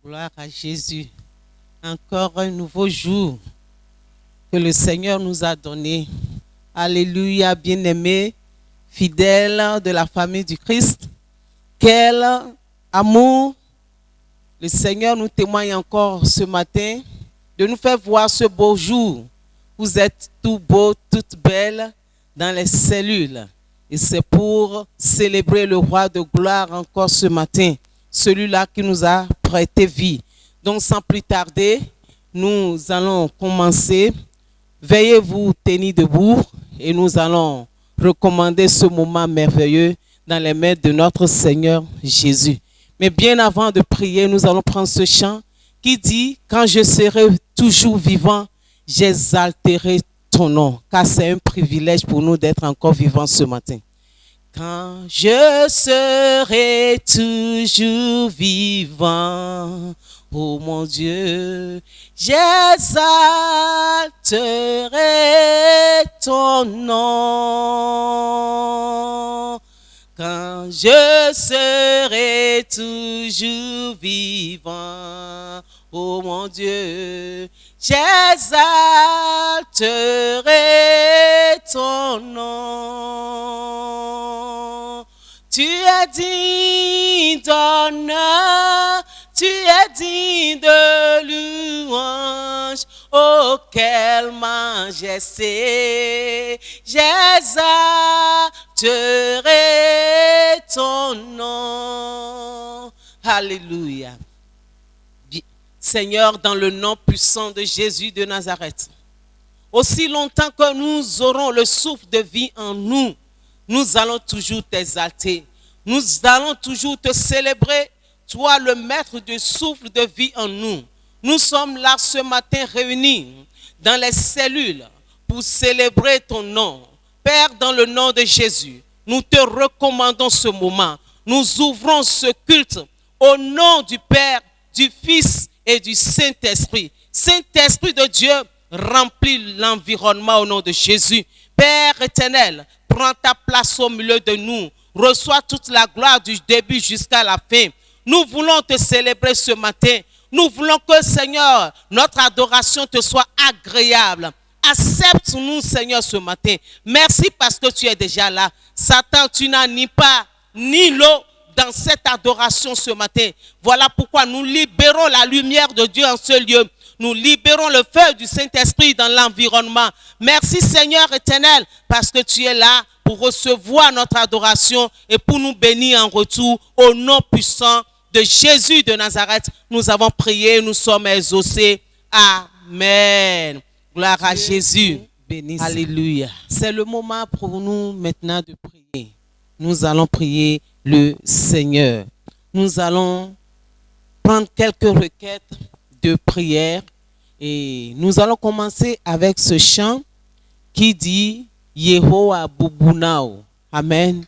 Gloire à Jésus. Encore un nouveau jour que le Seigneur nous a donné. Alléluia, bien-aimés, fidèles de la famille du Christ. Quel amour le Seigneur nous témoigne encore ce matin de nous faire voir ce beau jour. Vous êtes tout beaux, toutes belles dans les cellules. Et c'est pour célébrer le roi de gloire encore ce matin, celui-là qui nous a prêté vie. Donc sans plus tarder, nous allons commencer. Veuillez vous tenir debout et nous allons recommander ce moment merveilleux dans les mains de notre Seigneur Jésus. Mais bien avant de prier, nous allons prendre ce chant qui dit « Quand je serai toujours vivant, j'exalterai ton nom ». Car c'est un privilège pour nous d'être encore vivants ce matin. Quand je serai toujours vivant, oh mon Dieu, j'exalterai ton nom. Quand je serai toujours vivant, oh mon Dieu, j'exalterai ton nom. Tu es digne d'honneur, tu es digne de louange. Oh, quelle majesté, j'exalterai ton nom. Alléluia. Seigneur, dans le nom puissant de Jésus de Nazareth, aussi longtemps que nous aurons le souffle de vie en nous, nous allons toujours t'exalter. Nous allons toujours te célébrer, toi le maître du souffle de vie en nous. Nous sommes là ce matin réunis dans les cellules pour célébrer ton nom. Père, dans le nom de Jésus, nous te recommandons ce moment. Nous ouvrons ce culte au nom du Père, du Fils et du Saint-Esprit. Saint-Esprit de Dieu, remplis l'environnement au nom de Jésus. Père éternel, prends ta place au milieu de nous. Reçois toute la gloire du début jusqu'à la fin. Nous voulons te célébrer ce matin. Nous voulons que, Seigneur, notre adoration te soit agréable. Accepte-nous, Seigneur, ce matin. Merci parce que tu es déjà là. Satan, tu n'as ni pas, ni l'eau dans cette adoration ce matin. Voilà pourquoi nous libérons la lumière de Dieu en ce lieu. Nous libérons le feu du Saint-Esprit dans l'environnement. Merci Seigneur éternel parce que tu es là pour recevoir notre adoration et pour nous bénir en retour au nom puissant de Jésus de Nazareth. Nous avons prié, nous sommes exaucés. Amen. Gloire à Jésus. Bénisse. Alléluia. C'est le moment pour nous maintenant de prier. Nous allons prier le Seigneur. Nous allons prendre quelques requêtes de prière et nous allons commencer avec ce chant qui dit Yehowa Bubunao. Amen.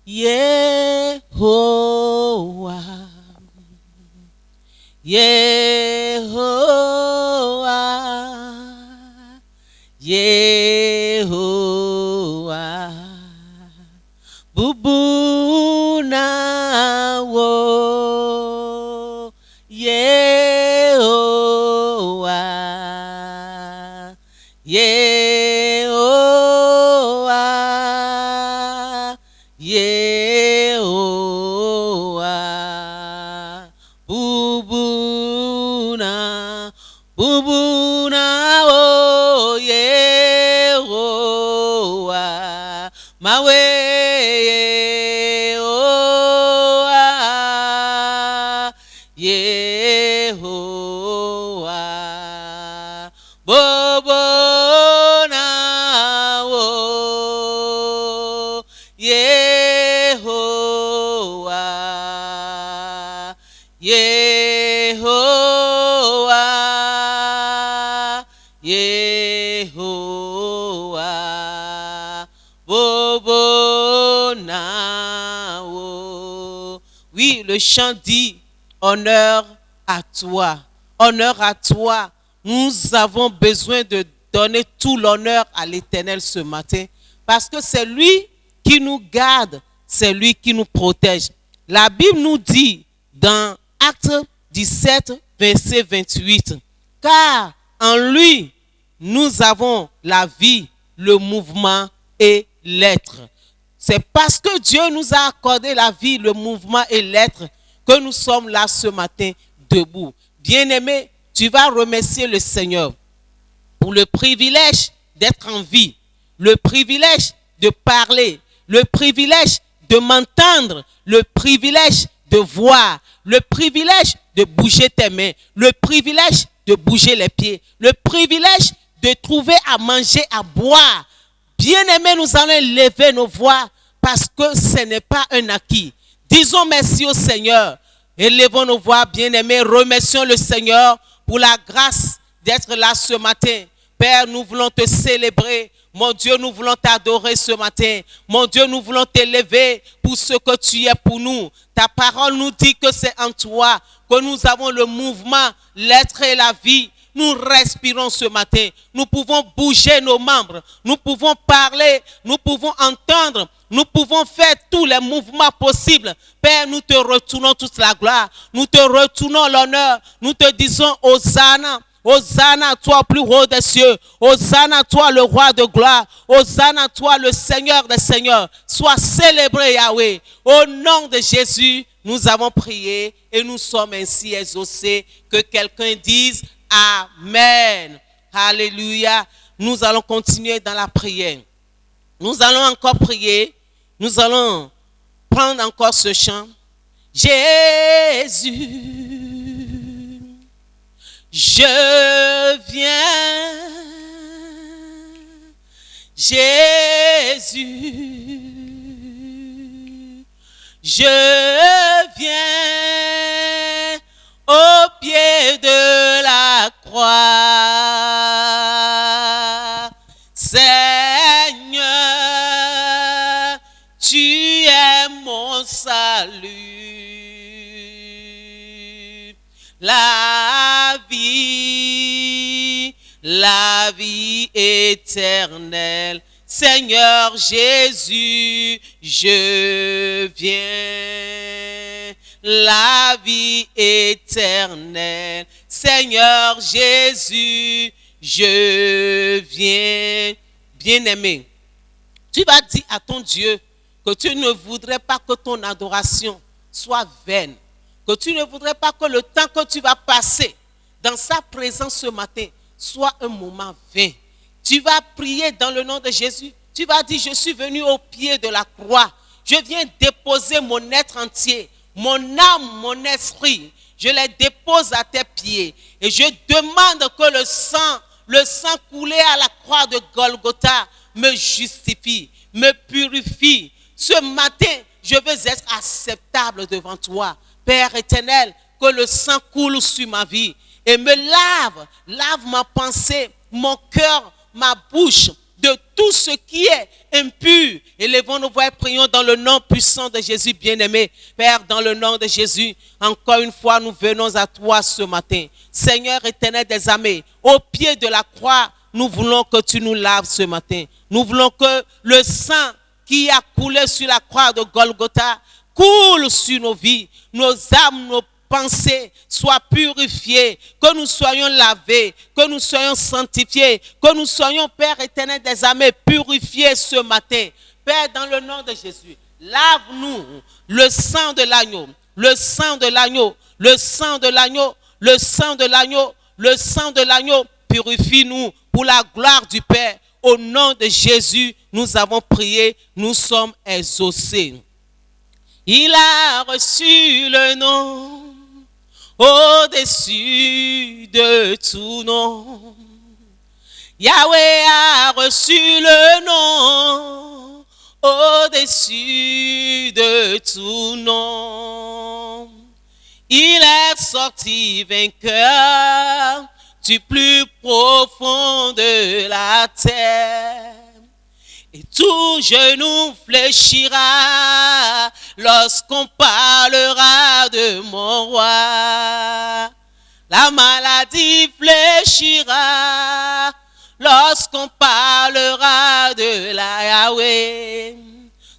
Yehowa, Yehowa, Yehowa Bubunao, Yehowa, Yehowa, Yehowa, Bubuna, Bubuna, oh, Yehowa, Mawe. Oui, le chant dit honneur à toi. Honneur à toi. Nous avons besoin de donner tout l'honneur à l'Éternel ce matin parce que c'est lui qui nous garde, c'est lui qui nous protège. La Bible nous dit dans Actes 17, verset 28. Car en lui, nous avons la vie, le mouvement et l'être. C'est parce que Dieu nous a accordé la vie, le mouvement et l'être que nous sommes là ce matin debout. Bien-aimé, tu vas remercier le Seigneur pour le privilège d'être en vie, le privilège de parler, le privilège de m'entendre, le privilège de voir, le privilège de bouger tes mains, le privilège de bouger les pieds, le privilège de trouver à manger, à boire. Bien-aimés, nous allons élever nos voix parce que ce n'est pas un acquis. Disons merci au Seigneur. Élevons nos voix, bien-aimés. Remercions le Seigneur pour la grâce d'être là ce matin. Père, nous voulons te célébrer. Mon Dieu, nous voulons t'adorer ce matin. Mon Dieu, nous voulons t'élever pour ce que tu es pour nous. Ta parole nous dit que c'est en toi que nous avons le mouvement, l'être et la vie. Nous respirons ce matin. Nous pouvons bouger nos membres. Nous pouvons parler. Nous pouvons entendre. Nous pouvons faire tous les mouvements possibles. Père, nous te retournons toute la gloire. Nous te retournons l'honneur. Nous te disons Hosanna. Hosanna à toi, plus haut des cieux. Hosanna à toi, le roi de gloire. Hosanna à toi, le Seigneur des seigneurs. Sois célébré, Yahweh. Au nom de Jésus, nous avons prié et nous sommes ainsi exaucés. Que quelqu'un dise Amen. Alléluia. Nous allons continuer dans la prière. Nous allons encore prier. Nous allons prendre encore ce chant. Jésus, je viens. Jésus, je viens au pied de la croix. Seigneur, tu es mon salut. La vie éternelle. Seigneur Jésus, je viens. La vie éternelle. Seigneur Jésus, je viens. Bien-aimé, tu vas dire à ton Dieu que tu ne voudrais pas que ton adoration soit vaine, que tu ne voudrais pas que le temps que tu vas passer dans sa présence ce matin soit un moment vain. Tu vas prier dans le nom de Jésus. Tu vas dire, je suis venu au pied de la croix. Je viens déposer mon être entier, mon âme, mon esprit. Je les dépose à tes pieds. Et je demande que le sang coulé à la croix de Golgotha me justifie, me purifie. Ce matin, je veux être acceptable devant toi. Père éternel, que le sang coule sur ma vie et me lave ma pensée, mon cœur, ma bouche, de tout ce qui est impur. Élevons nos voix et prions dans le nom puissant de Jésus bien-aimé. Père, dans le nom de Jésus, encore une fois, nous venons à toi ce matin. Seigneur éternel des armées, au pied de la croix, nous voulons que tu nous laves ce matin. Nous voulons que le sang qui a coulé sur la croix de Golgotha coule sur nos vies, nos âmes, nos pensées soient purifiées, que nous soyons lavés, que nous soyons sanctifiés, que nous soyons, Père éternel des armées, purifiés ce matin. Père, dans le nom de Jésus, lave-nous le sang de l'agneau, le sang de l'agneau, le sang de l'agneau, le sang de l'agneau, le sang de l'agneau, purifie-nous pour la gloire du Père. Au nom de Jésus, nous avons prié, nous sommes exaucés. Il a reçu le nom au-dessus de tout nom. Yahweh a reçu le nom au-dessus de tout nom. Il est sorti vainqueur du plus profond de la terre. Et tout genou fléchira lorsqu'on parlera de mon roi. La maladie fléchira lorsqu'on parlera de la Yahweh.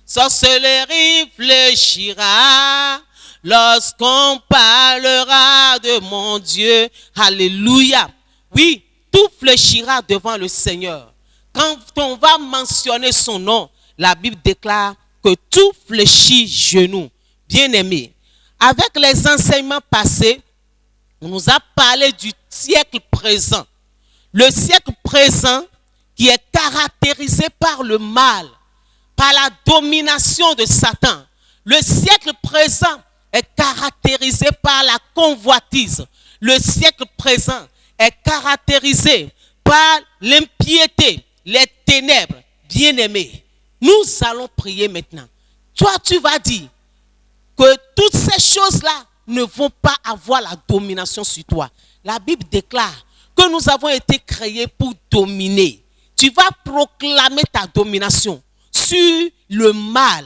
Sorcellerie fléchira lorsqu'on parlera de mon Dieu. Alléluia. Oui, tout fléchira devant le Seigneur. Quand on va mentionner son nom, la Bible déclare que tout fléchit genou. Bien-aimé, avec les enseignements passés, on nous a parlé du siècle présent. Le siècle présent qui est caractérisé par le mal, par la domination de Satan. Le siècle présent est caractérisé par la convoitise. Le siècle présent est caractérisé par l'impiété, les ténèbres. Bien-aimés, nous allons prier maintenant. Toi, tu vas dire que toutes ces choses-là ne vont pas avoir la domination sur toi. La Bible déclare que nous avons été créés pour dominer. Tu vas proclamer ta domination sur le mal.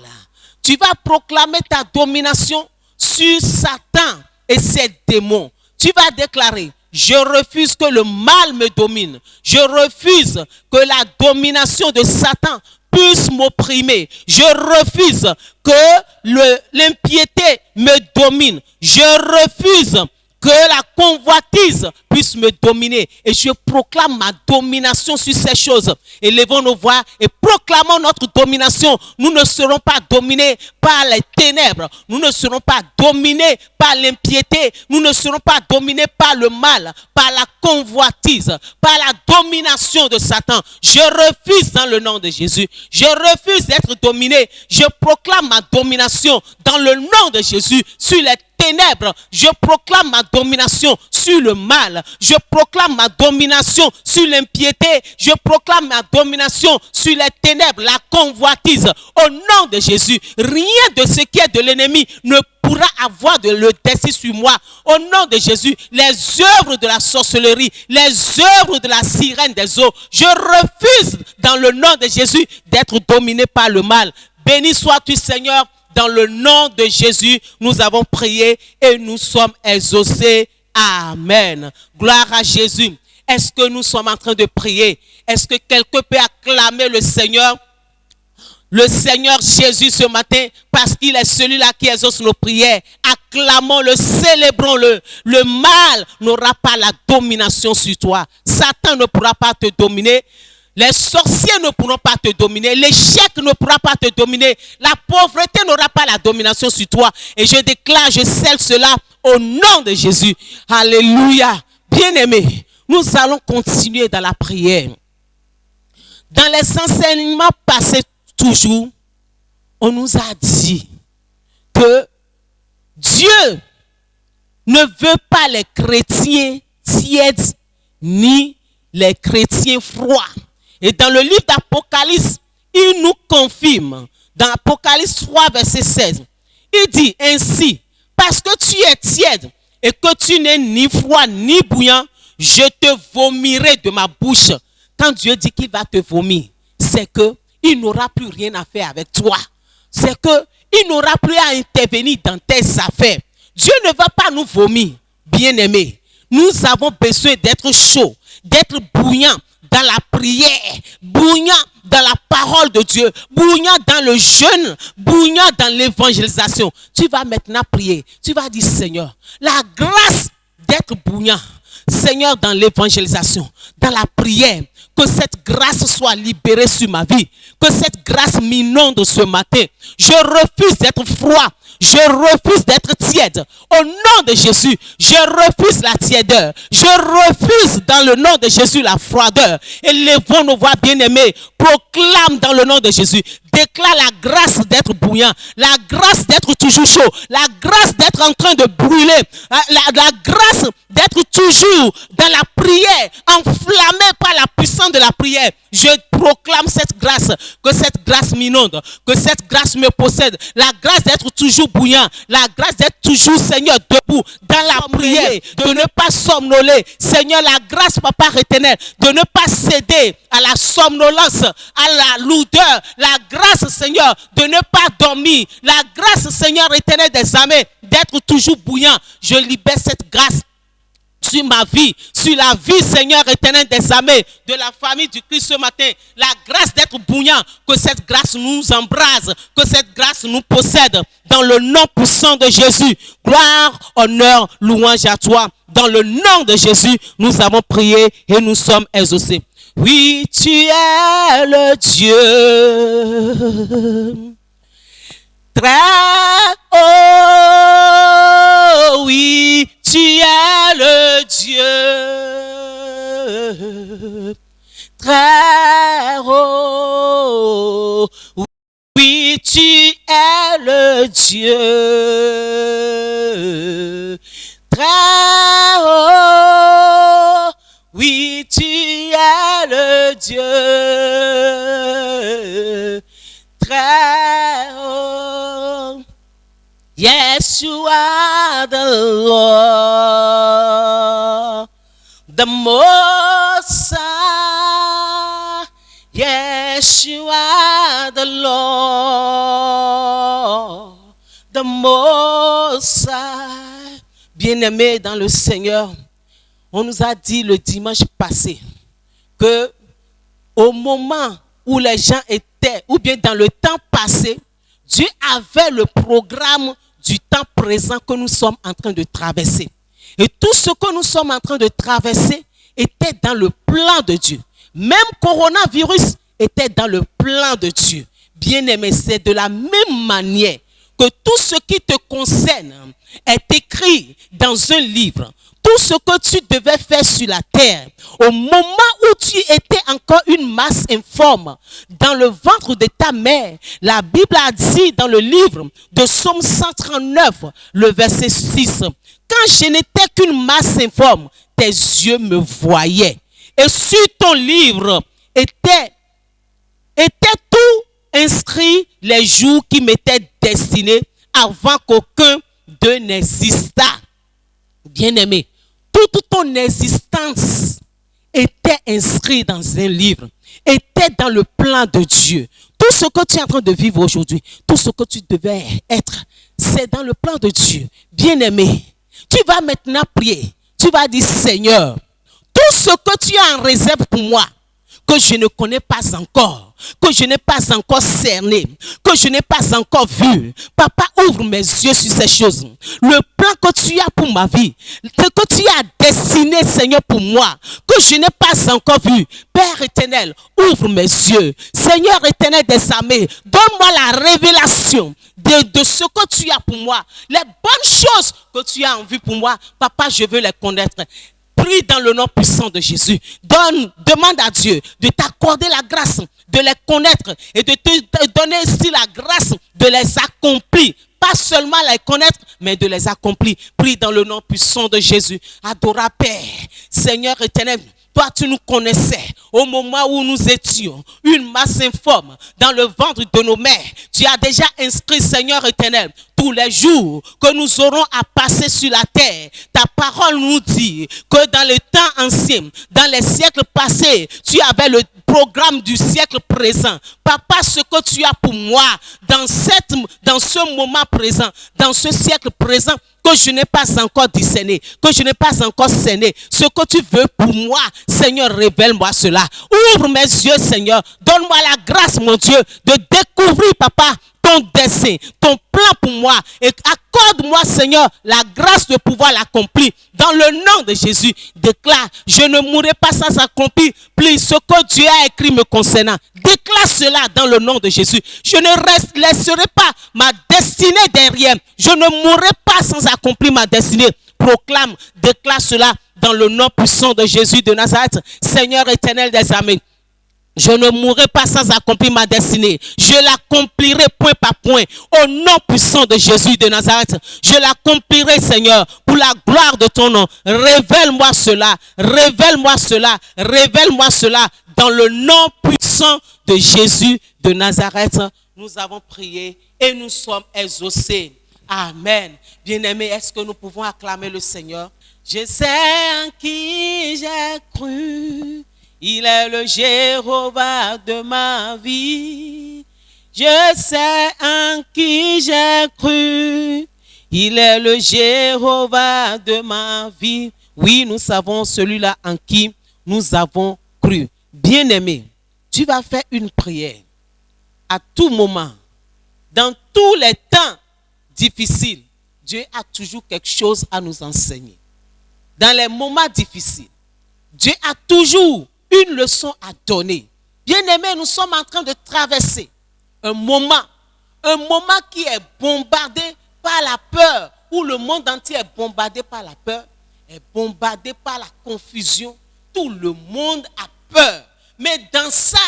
Tu vas proclamer ta domination sur Satan et ses démons. Tu vas déclarer: je refuse que le mal me domine. Je refuse que la domination de Satan puisse m'opprimer. Je refuse que l'impiété me domine. Je refuse que la convoitise puisse me dominer. Et je proclame ma domination sur ces choses. Élevons nos voix et proclamons notre domination. Nous ne serons pas dominés par les ténèbres. Nous ne serons pas dominés par l'impiété. Nous ne serons pas dominés par le mal, par la convoitise, par la domination de Satan. Je refuse dans le nom de Jésus. Je refuse d'être dominé. Je proclame ma domination dans le nom de Jésus sur les ténèbres. Je proclame ma domination sur le mal. Je proclame ma domination sur l'impiété. Je proclame ma domination sur les ténèbres, la convoitise. Au nom de Jésus, rien de ce qui est de l'ennemi ne pourra avoir le dessus sur moi. Au nom de Jésus, les œuvres de la sorcellerie, les œuvres de la sirène des eaux, je refuse dans le nom de Jésus d'être dominé par le mal. Béni sois-tu, Seigneur. Dans le nom de Jésus, nous avons prié et nous sommes exaucés. Amen. Gloire à Jésus. Est-ce que nous sommes en train de prier? Est-ce que quelqu'un peut acclamer le Seigneur Jésus ce matin, parce qu'il est celui-là qui exauce nos prières? Acclamons-le, célébrons-le. Le mal n'aura pas la domination sur toi. Satan ne pourra pas te dominer. Les sorciers ne pourront pas te dominer. L'échec ne pourra pas te dominer. La pauvreté n'aura pas la domination sur toi. Et je déclare, je scelle cela au nom de Jésus. Alléluia. Bien-aimés, nous allons continuer dans la prière. Dans les enseignements passés toujours, on nous a dit que Dieu ne veut pas les chrétiens tièdes ni les chrétiens froids. Et dans le livre d'Apocalypse, il nous confirme, dans Apocalypse 3, verset 16, il dit ainsi: parce que tu es tiède et que tu n'es ni froid ni bouillant, je te vomirai de ma bouche. Quand Dieu dit qu'il va te vomir, c'est qu'il n'aura plus rien à faire avec toi. C'est qu'il n'aura plus à intervenir dans tes affaires. Dieu ne va pas nous vomir, bien-aimés. Nous avons besoin d'être chauds, d'être bouillants dans la prière, bouillant dans la parole de Dieu, bouillant dans le jeûne, bouillant dans l'évangélisation. Tu vas maintenant prier. Tu vas dire: Seigneur, la grâce d'être bouillant, Seigneur, dans l'évangélisation, dans la prière, que cette grâce soit libérée sur ma vie, que cette grâce m'inonde ce matin. Je refuse d'être froid. Je refuse d'être tiède. Au nom de Jésus, je refuse la tièdeur. Je refuse dans le nom de Jésus la froideur. Élevons nos voix, bien-aimés. Proclame dans le nom de Jésus. Déclare la grâce d'être bouillant, la grâce d'être toujours chaud, la grâce d'être en train de brûler, la grâce d'être toujours dans la prière, enflammé par la puissance de la prière. Je proclame cette grâce, que cette grâce m'inonde, que cette grâce me possède, la grâce d'être toujours bouillant, la grâce d'être toujours, Seigneur, debout dans la prière, de ne pas somnoler. Seigneur, la grâce, Papa éternel, de ne pas céder à la somnolence, à la lourdeur, la grâce, Seigneur, de ne pas dormir, la grâce, Seigneur éternel des armées, d'être toujours bouillant. Je libère cette grâce sur ma vie, sur la vie, Seigneur éternel des armées, de la famille du Christ ce matin. La grâce d'être bouillant, que cette grâce nous embrase, que cette grâce nous possède, dans le nom puissant de Jésus. Gloire, honneur, louange à toi. Dans le nom de Jésus, nous avons prié et nous sommes exaucés. Oui, tu es le Dieu très haut. Oui, tu es le Dieu très haut. Oui, tu es le Dieu très haut. Oui, tu es le Dieu très haut. Yes, you are the Lord, the Most High. Yes, you are the Lord, the Most High. Bien-aimés dans le Seigneur, on nous a dit le dimanche passé que au moment où les gens étaient, ou bien dans le temps passé, Dieu avait le programme du temps présent que nous sommes en train de traverser. Et tout ce que nous sommes en train de traverser était dans le plan de Dieu. Même coronavirus était dans le plan de Dieu. Bien-aimé, c'est de la même manière que tout ce qui te concerne est écrit dans un livre. Tout ce que tu devais faire sur la terre, au moment où tu étais encore une masse informe dans le ventre de ta mère, la Bible a dit dans le livre de Psaume 139, le verset 6, quand je n'étais qu'une masse informe, tes yeux me voyaient. Et sur ton livre était tout inscrit les jours qui m'étaient destinés avant qu'aucun d'eux n'existât. Bien-aimé, toute ton existence était inscrite dans un livre, était dans le plan de Dieu. Tout ce que tu es en train de vivre aujourd'hui, tout ce que tu devais être, c'est dans le plan de Dieu. Bien-aimé, tu vas maintenant prier. Tu vas dire, Seigneur, tout ce que tu as en réserve pour moi, que je ne connais pas encore, que je n'ai pas encore cerné, que je n'ai pas encore vu. Papa, ouvre mes yeux sur ces choses. Le plan que tu as pour ma vie, ce que tu as destiné, Seigneur, pour moi, que je n'ai pas encore vu. Père éternel, ouvre mes yeux. Seigneur éternel des armées, donne-moi la révélation de ce que tu as pour moi. Les bonnes choses que tu as en vue pour moi, Papa, je veux les connaître. Prie dans le nom puissant de Jésus. Demande à Dieu de t'accorder la grâce de les connaître et de te donner aussi la grâce de les accomplir. Pas seulement les connaître, mais de les accomplir. Prie dans le nom puissant de Jésus. Adora Père, Seigneur éternel. Toi, tu nous connaissais au moment où nous étions une masse informe dans le ventre de nos mères. Tu as déjà inscrit, Seigneur éternel, tous les jours que nous aurons à passer sur la terre. Ta parole nous dit que dans les temps anciens, dans les siècles passés, tu avais le programme du siècle présent. Papa, ce que tu as pour moi dans ce moment présent, dans ce siècle présent, que je n'ai pas encore discerné, que je n'ai pas encore cerné, ce que tu veux pour moi, Seigneur, révèle-moi cela. Ouvre mes yeux, Seigneur. Donne-moi la grâce, mon Dieu, de découvrir, Papa, ton dessein, ton plan pour moi. Et accorde-moi, Seigneur, la grâce de pouvoir l'accomplir. Dans le nom de Jésus, déclare, je ne mourrai pas sans accomplir plus ce que Dieu a écrit me concernant. Déclare cela dans le nom de Jésus. Je ne laisserai pas ma destinée derrière. Je ne mourrai pas sans accomplir ma destinée. Proclame, déclare cela dans le nom puissant de Jésus de Nazareth. Seigneur éternel des armées, je ne mourrai pas sans accomplir ma destinée. Je l'accomplirai point par point. Au nom puissant de Jésus de Nazareth. Je l'accomplirai, Seigneur, pour la gloire de ton nom. Révèle-moi cela. Révèle-moi cela. Révèle-moi cela. Dans le nom puissant de Jésus de Nazareth, nous avons prié et nous sommes exaucés. Amen. Bien-aimés, est-ce que nous pouvons acclamer le Seigneur? Je sais en qui j'ai cru. Il est le Jéhovah de ma vie. Je sais en qui j'ai cru. Il est le Jéhovah de ma vie. Oui, nous savons celui-là en qui nous avons cru. Bien-aimé, tu vas faire une prière à tout moment. Dans tous les temps difficiles, Dieu a toujours quelque chose à nous enseigner. dans les moments difficiles, Dieu a toujours une leçon à donner. Bien-aimés, nous sommes en train de traverser un moment qui est bombardé par la peur, où le monde entier est bombardé par la peur, est bombardé par la confusion. Tout le monde a peur. Mais dans ça,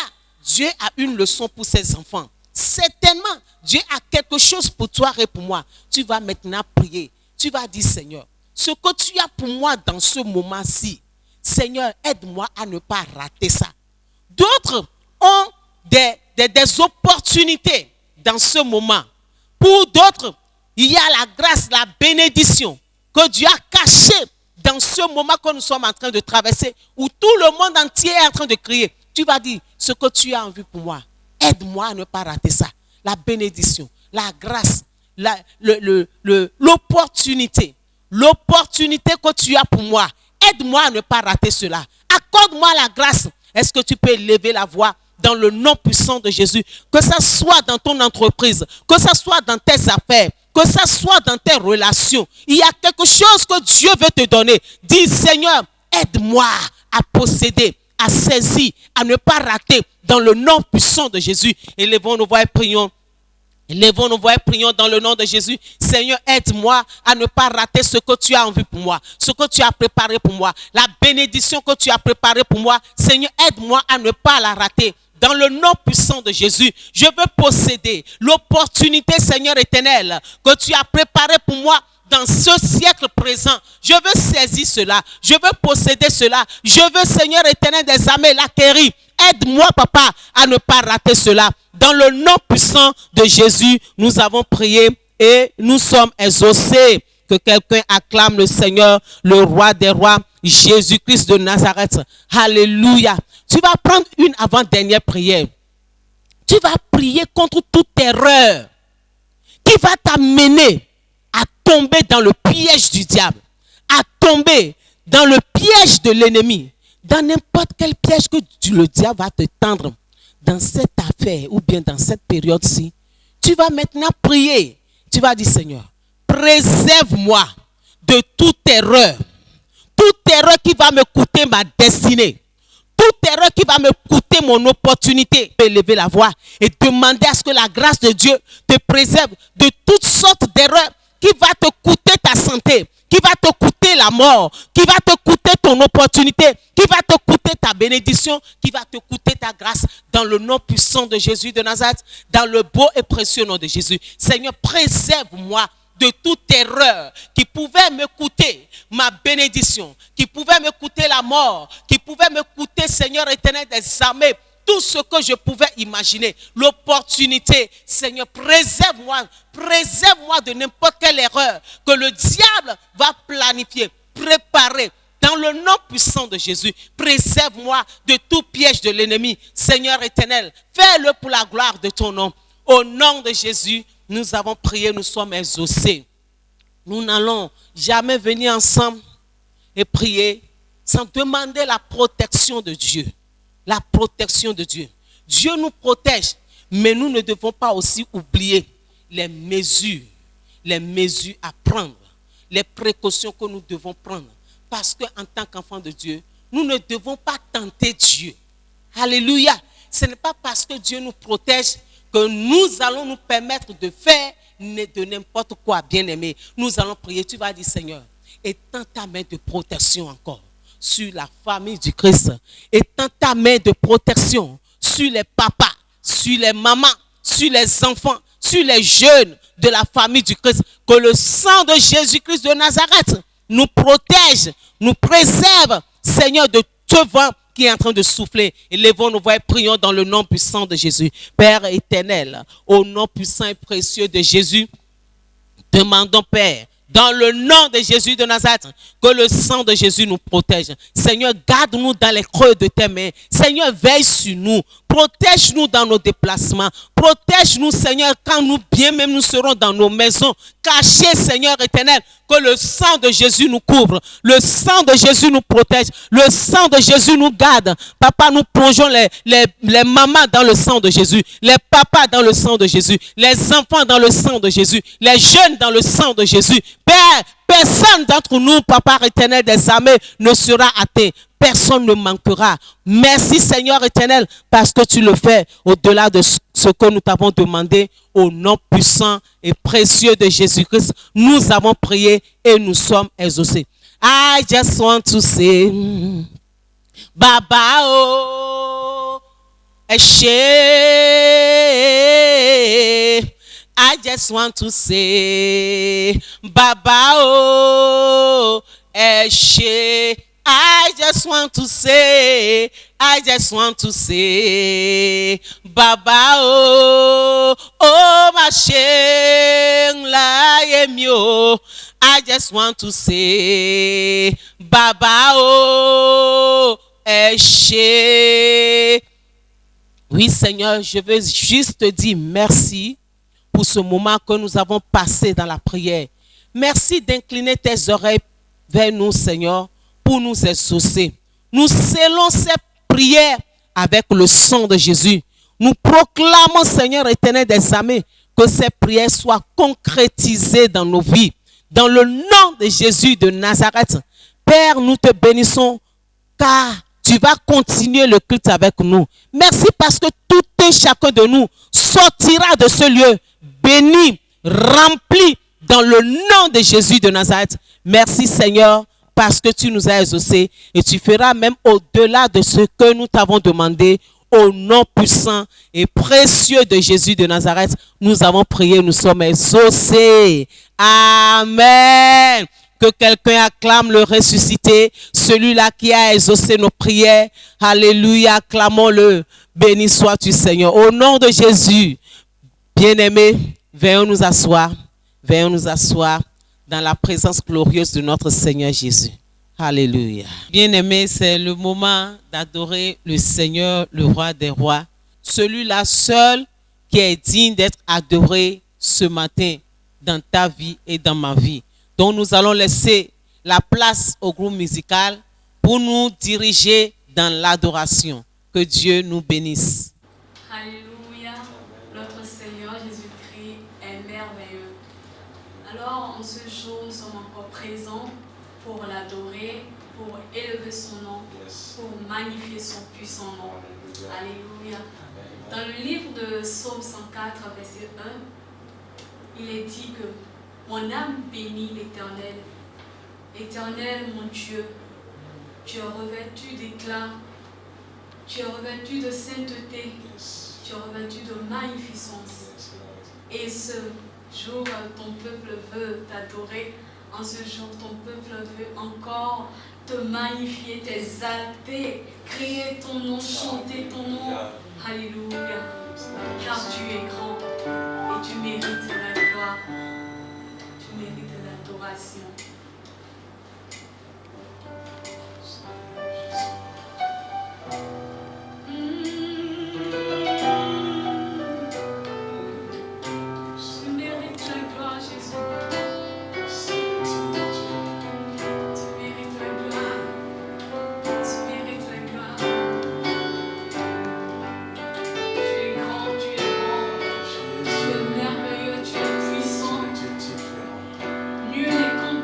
Dieu a une leçon pour ses enfants. Certainement, Dieu a quelque chose pour toi et pour moi. Tu vas maintenant prier. Tu vas dire, Seigneur, ce que tu as pour moi dans ce moment-ci, Seigneur, aide-moi à ne pas rater ça. D'autres ont des opportunités dans ce moment. Pour d'autres, il y a la grâce, la bénédiction que Dieu a cachée dans ce moment que nous sommes en train de traverser, où tout le monde entier est en train de crier. Tu vas dire, ce que tu as en vue pour moi, aide-moi à ne pas rater ça. La bénédiction, la grâce, l'opportunité que tu as pour moi, aide-moi à ne pas rater cela. Accorde-moi la grâce. Est-ce que tu peux élever la voix dans le nom puissant de Jésus? Que ça soit dans ton entreprise, que ça soit dans tes affaires, que ça soit dans tes relations. Il y a quelque chose que Dieu veut te donner. Dis, Seigneur, aide-moi à posséder, à saisir, à ne pas rater dans le nom puissant de Jésus. Élevons nos voix et prions. Élevons nos voix et prions dans le nom de Jésus. Seigneur, aide-moi à ne pas rater ce que tu as en vue pour moi, ce que tu as préparé pour moi, la bénédiction que tu as préparée pour moi. Seigneur, aide-moi à ne pas la rater. Dans le nom puissant de Jésus, je veux posséder l'opportunité, Seigneur éternel, que tu as préparée pour moi dans ce siècle présent. Je veux saisir cela. Je veux posséder cela. Je veux, Seigneur éternel des armées, l'acquérir. Aide-moi, Papa, à ne pas rater cela. Dans le nom puissant de Jésus, nous avons prié et nous sommes exaucés. Que quelqu'un acclame le Seigneur, le roi des rois, Jésus-Christ de Nazareth. Alléluia. Tu vas prendre une avant-dernière prière. Tu vas prier contre toute erreur qui va t'amener à tomber dans le piège du diable, à tomber dans le piège de l'ennemi, dans n'importe quel piège que le diable va te tendre dans cette affaire ou bien dans cette période-ci. Tu vas maintenant prier. Tu vas dire, Seigneur, préserve-moi de toute erreur qui va me coûter ma destinée, toute erreur qui va me coûter mon opportunité. Tu peux élever la voix et demander à ce que la grâce de Dieu te préserve de toutes sortes d'erreurs qui va te coûter ta santé, qui va te coûter la mort, qui va te coûter ton opportunité, qui va te coûter ta bénédiction, qui va te coûter ta grâce, dans le nom puissant de Jésus de Nazareth, dans le beau et précieux nom de Jésus. Seigneur, préserve-moi de toute erreur qui pouvait me coûter ma bénédiction, qui pouvait me coûter la mort, qui pouvait me coûter, Seigneur éternel des armées, tout ce que je pouvais imaginer, l'opportunité. Seigneur, préserve-moi de n'importe quelle erreur que le diable va planifier, préparer. Dans le nom puissant de Jésus, préserve-moi de tout piège de l'ennemi. Seigneur éternel, fais-le pour la gloire de ton nom. Au nom de Jésus, nous avons prié, nous sommes exaucés. Nous n'allons jamais venir ensemble et prier sans demander la protection de Dieu. La protection de Dieu. Dieu nous protège, mais nous ne devons pas aussi oublier les mesures à prendre, les précautions que nous devons prendre. Parce qu'en tant qu'enfants de Dieu, nous ne devons pas tenter Dieu. Alléluia. Ce n'est pas parce que Dieu nous protège que nous allons nous permettre de faire de n'importe quoi, bien-aimé. Nous allons prier. Tu vas dire, Seigneur, étends ta main de protection encore sur la famille du Christ. Étends ta main de protection sur les papas, sur les mamans, sur les enfants, sur les jeunes de la famille du Christ. Que le sang de Jésus-Christ de Nazareth nous protège, nous préserve, Seigneur, de tout vent qui est en train de souffler. Élevons nos voix et prions dans le nom puissant de Jésus. Père éternel, au nom puissant et précieux de Jésus, demandons, Père, dans le nom de Jésus de Nazareth, que le sang de Jésus nous protège. Seigneur, garde-nous dans les creux de tes mains. Seigneur, veille sur nous. Protège-nous dans nos déplacements. Protège-nous, Seigneur, quand nous bien même nous serons dans nos maisons. Cachés, Seigneur éternel, que le sang de Jésus nous couvre. Le sang de Jésus nous protège. Le sang de Jésus nous garde. Papa, nous plongeons les mamans dans le sang de Jésus. Les papas dans le sang de Jésus. Les enfants dans le sang de Jésus. Les jeunes dans le sang de Jésus. Père, personne d'entre nous, Papa éternel des armées, ne sera atteint. Personne ne manquera. Merci Seigneur éternel, parce que tu le fais au-delà de ce que nous t'avons demandé. Au nom puissant et précieux de Jésus-Christ, nous avons prié et nous sommes exaucés. I just want to say, Baba oh, Eshe. I just want to say, Baba oh, Eshe. I just want to say, Baba oh, oh ma sheng la yemio. I just want to say, Baba oh, eshe. Oui Seigneur, je veux juste te dire merci pour ce moment que nous avons passé dans la prière. Merci d'incliner tes oreilles vers nous Seigneur, pour nous exaucer. Nous scellons ces prières avec le sang de Jésus. Nous proclamons, Seigneur éternel des armées, que ces prières soient concrétisées dans nos vies. Dans le nom de Jésus de Nazareth, Père, nous te bénissons car tu vas continuer le culte avec nous. Merci parce que tout et chacun de nous sortira de ce lieu béni, rempli dans le nom de Jésus de Nazareth. Merci Seigneur, parce que tu nous as exaucés et tu feras même au-delà de ce que nous t'avons demandé. Au nom puissant et précieux de Jésus de Nazareth, nous avons prié, nous sommes exaucés. Amen. Que quelqu'un acclame le ressuscité, celui-là qui a exaucé nos prières. Alléluia, acclamons-le. Béni sois-tu Seigneur. Au nom de Jésus, bien-aimés, venons nous asseoir. Venons nous asseoir dans la présence glorieuse de notre Seigneur Jésus. Alléluia. Bien-aimés, c'est le moment d'adorer le Seigneur, le roi des rois, celui-là seul qui est digne d'être adoré ce matin dans ta vie et dans ma vie. Donc nous allons laisser la place au groupe musical pour nous diriger dans l'adoration. Que Dieu nous bénisse. Alléluia, notre Seigneur Jésus-Christ est merveilleux. Alors, en ce jour, nous sommes encore présents pour l'adorer, pour élever son nom, pour magnifier son puissant nom. Alléluia. Dans le livre de Psaume 104, verset 1, il est dit que mon âme bénit l'Éternel. Éternel, mon Dieu, tu es revêtu d'éclat, tu es revêtu de sainteté, tu es revêtu de magnificence. Et ce jour, ton peuple veut t'adorer. En ce jour, ton peuple veut encore te magnifier, t'exalter, crier ton nom, chanter ton nom. Alléluia. Car tu es grand et tu mérites la gloire. Tu mérites l'adoration.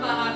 Par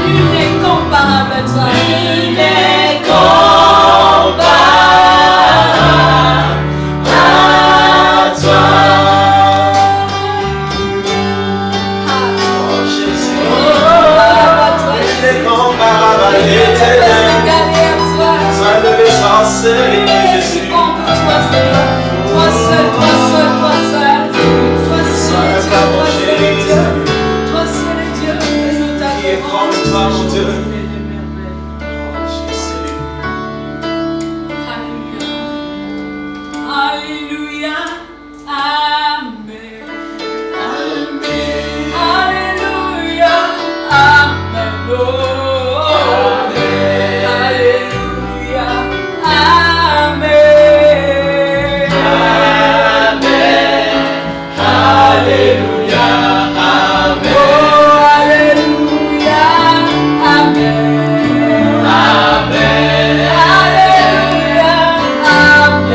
Nul n'est comparable à toi. Nul n'est comparable. seul est Dieu, Jésus. Toi seul, toi seul, toi seul, toi seul. Toi seul est Dieu, toi seul est Dieu. Toi seul est Dieu, et nous Qui est t'adorons. comme toi, mon Dieu. Alléluia. Amen. Alléluia. Amen. Oh. Alléluia. Amen. Alléluia, Amen. Oh, Alléluia. Amen.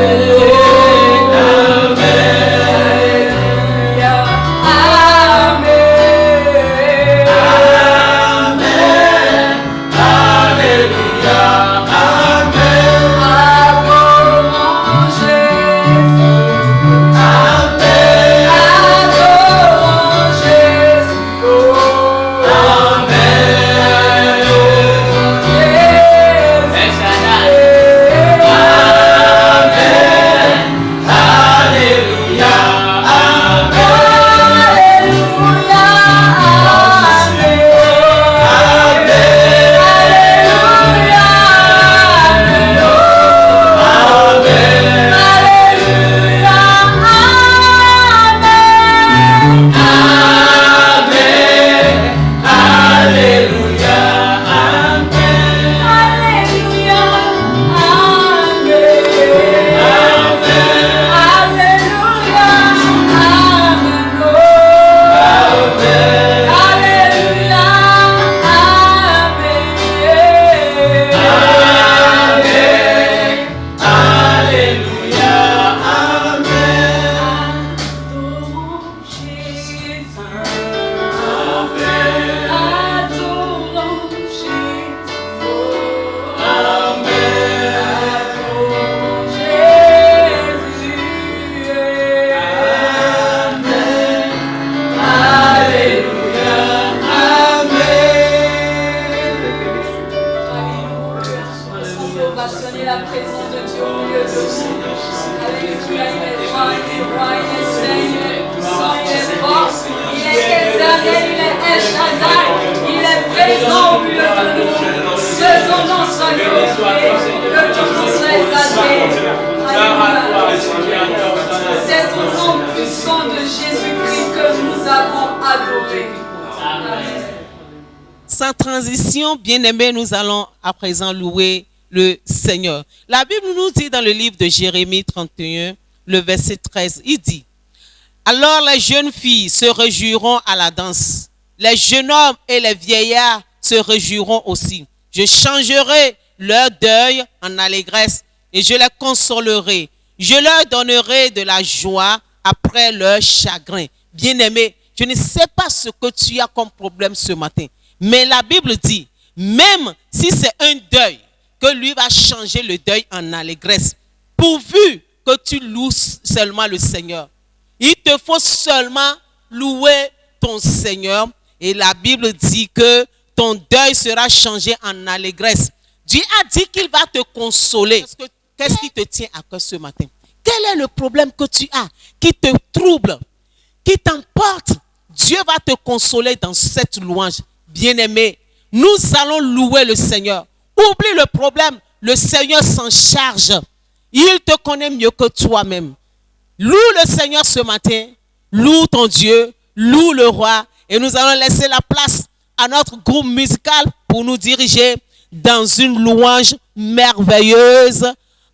Alléluia. ovationner la présence de Dieu au milieu de nous. Alléluia, il est grand, il est roi, il est Seigneur, puissant, il est fort, il est éternel, il est El Shaddai, il est présent au milieu de nous. Que ton nom soit glorifié, que ton nom soit exalté. Alléluia. C'est au nom puissant de Jésus-Christ que nous avons adoré. Amen. Sans transition, bien-aimés, nous allons à présent louer le Seigneur. La Bible nous dit dans le livre de Jérémie 31, le verset 13, il dit: alors les jeunes filles se réjouiront à la danse, les jeunes hommes et les vieillards se réjouiront aussi. Je changerai leur deuil en allégresse et je les consolerai. Je leur donnerai de la joie après leur chagrin. Bien-aimé, je ne sais pas ce que tu as comme problème ce matin, mais la Bible dit, même si c'est un deuil, que lui va changer le deuil en allégresse, pourvu que tu loues seulement le Seigneur. Il te faut seulement louer ton Seigneur, et la Bible dit que ton deuil sera changé en allégresse. Dieu a dit qu'il va te consoler. Qu'est-ce qui te tient à cœur ce matin? Quel est le problème que tu as qui te trouble, qui t'emporte? Dieu va te consoler dans cette louange. Bien-aimé, nous allons louer le Seigneur. Oublie le problème, le Seigneur s'en charge. Il te connaît mieux que toi-même. Loue le Seigneur ce matin, loue ton Dieu, loue le roi, et nous allons laisser la place à notre groupe musical pour nous diriger dans une louange merveilleuse.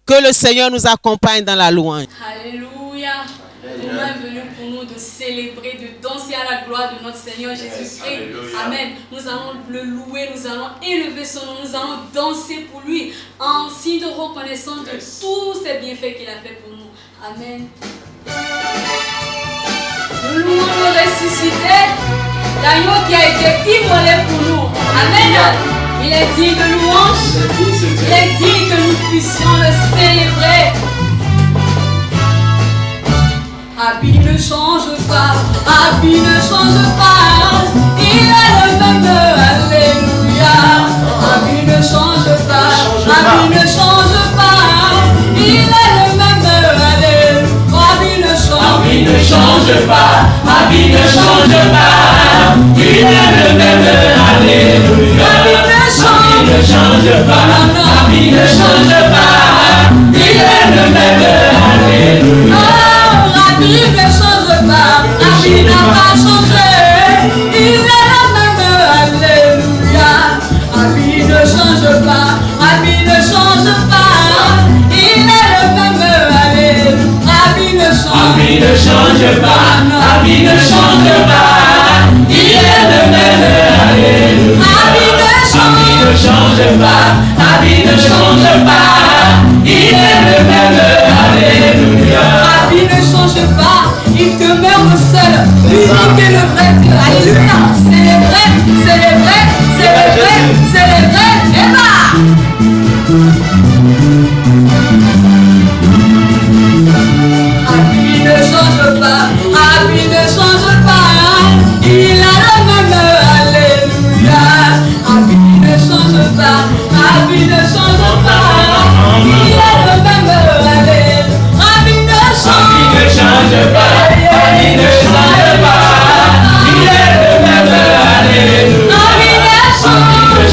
Que le Seigneur nous accompagne dans la louange. Alléluia. Le moment est venu pour nous de célébrer, de danser à la gloire de notre Seigneur Jésus-Christ. Amen. Nous allons le louer, nous allons élever son nom, nous allons danser pour lui en signe de reconnaissance de tous ces bienfaits qu'il a fait pour nous. Amen. Nous louons le ressuscité, l'agneau qui a été immolé pour nous. Amen. Il est digne de louange, il est digne que nous puissions le célébrer. Habit ne change pas, habit ne change pas, il est le même, alléluia. Habit ne change pas, habit ne change pas, change pas, ma vie ne change pas. Il est le même, alléluia. Ma vie ne change pas, ma vie ne change pas. Il est le même, alléluia. Oh, la vie ne change pas, la vie n'a pas changé. Il est le même, alléluia. La vie ne change pas, la vie ne change pas. Il est le même, alléluia. La vie ne change pas, la vie ne change pas. Il est le même, alléluia. La vie ne change pas, la vie ne change pas. Il est le même, alléluia. La vie ne change pas, il demeure le seul, l'unique et le vrai Dieu. Alléluia. Célébrez, célébrez, célébrez, célébrez, et bah. La vie ne change pas, la vie ne change pas. Il a le même, alléluia. La vie ne change pas, la vie ne change pas. Il a le même, alléluia. La vie ne change pas, la vie ne change pas. Il est le même, alléluia. La vie ne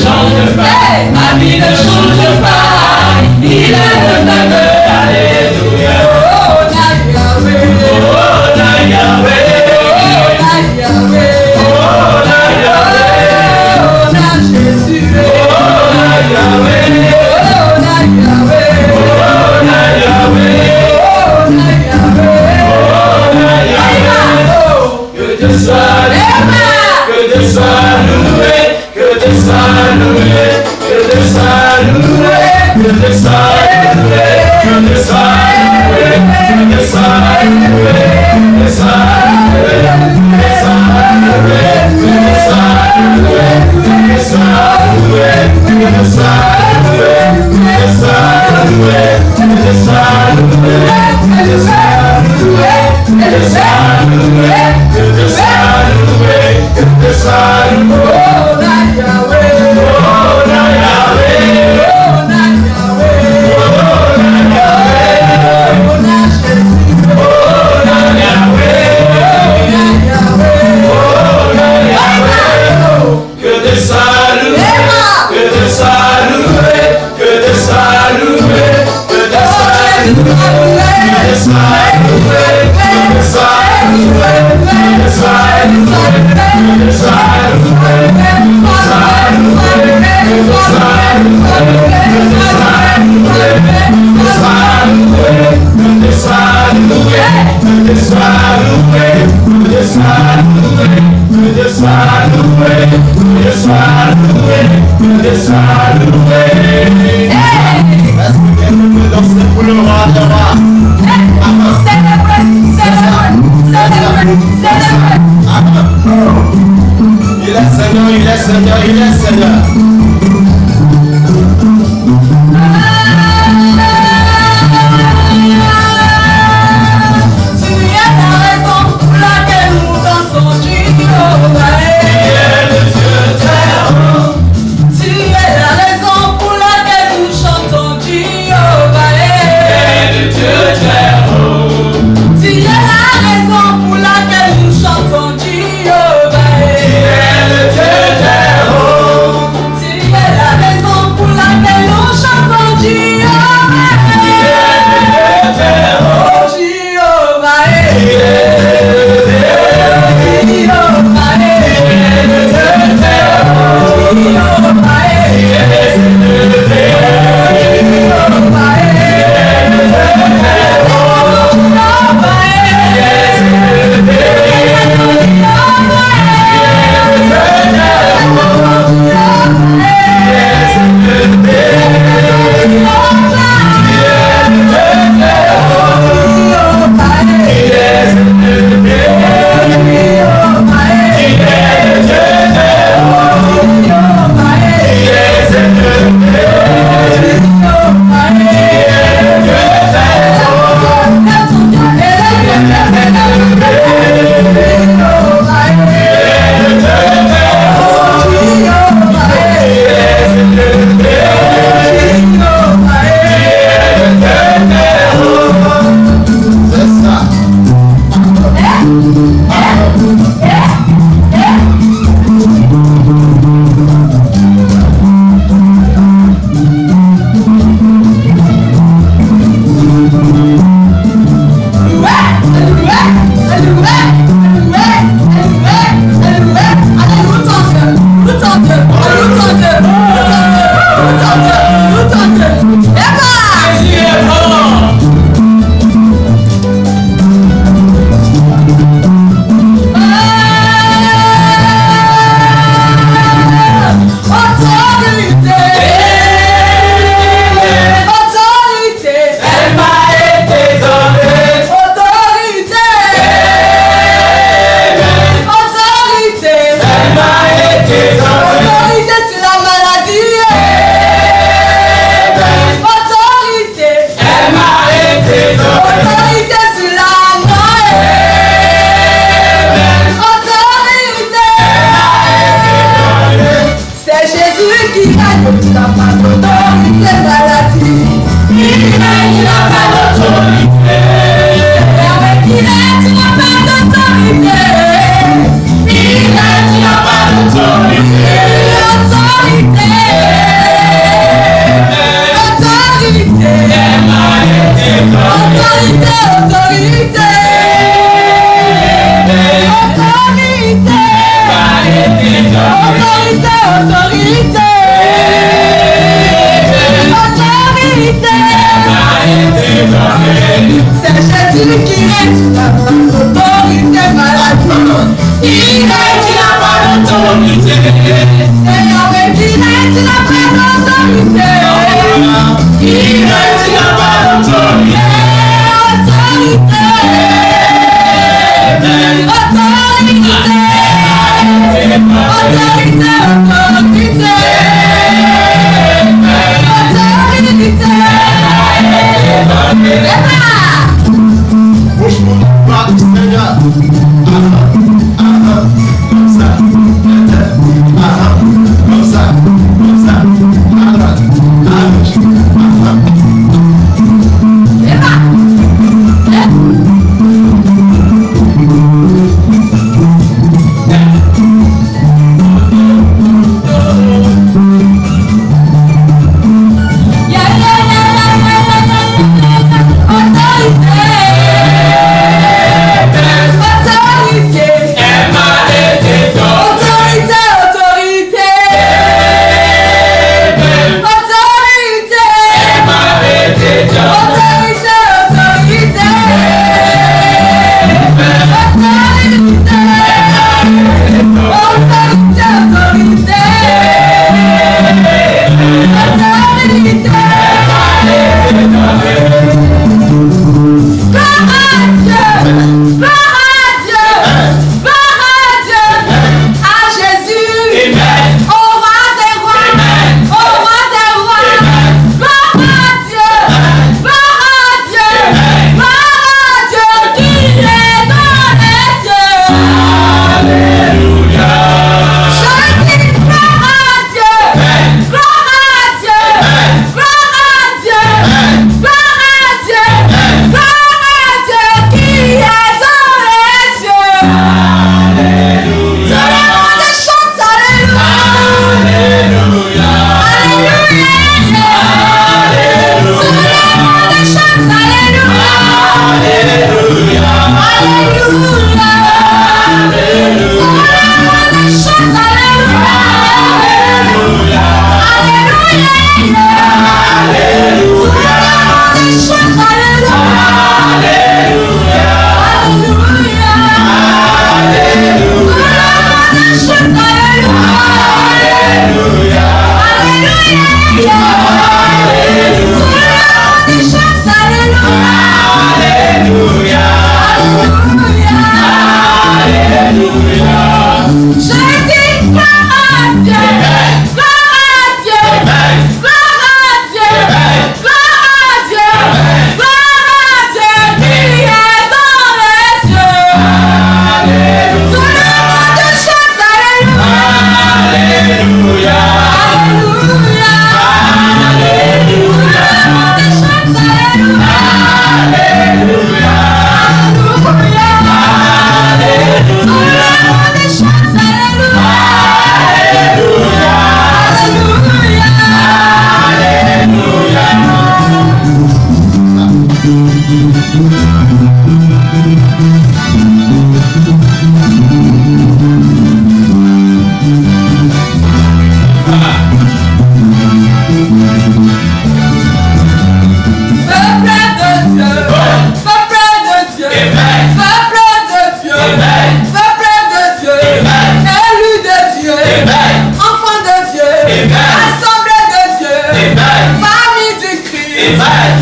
change pas, la vie ne change pas. Il est le même, alléluia. Tu es la raison pour laquelle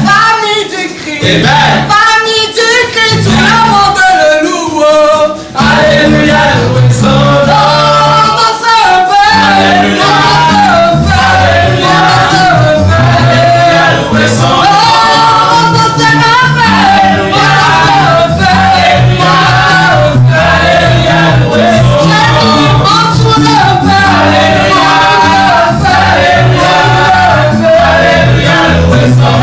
Famille du Christ. Famille du Christ. Tout le monde le loue. Alléluia, loué son nom. Dans ce peuple. Alléluia. Alléluia, loué son nom. Dans ce peuple. Alléluia, loué son nom. En dessous le peuple. Alléluia, loué son nom.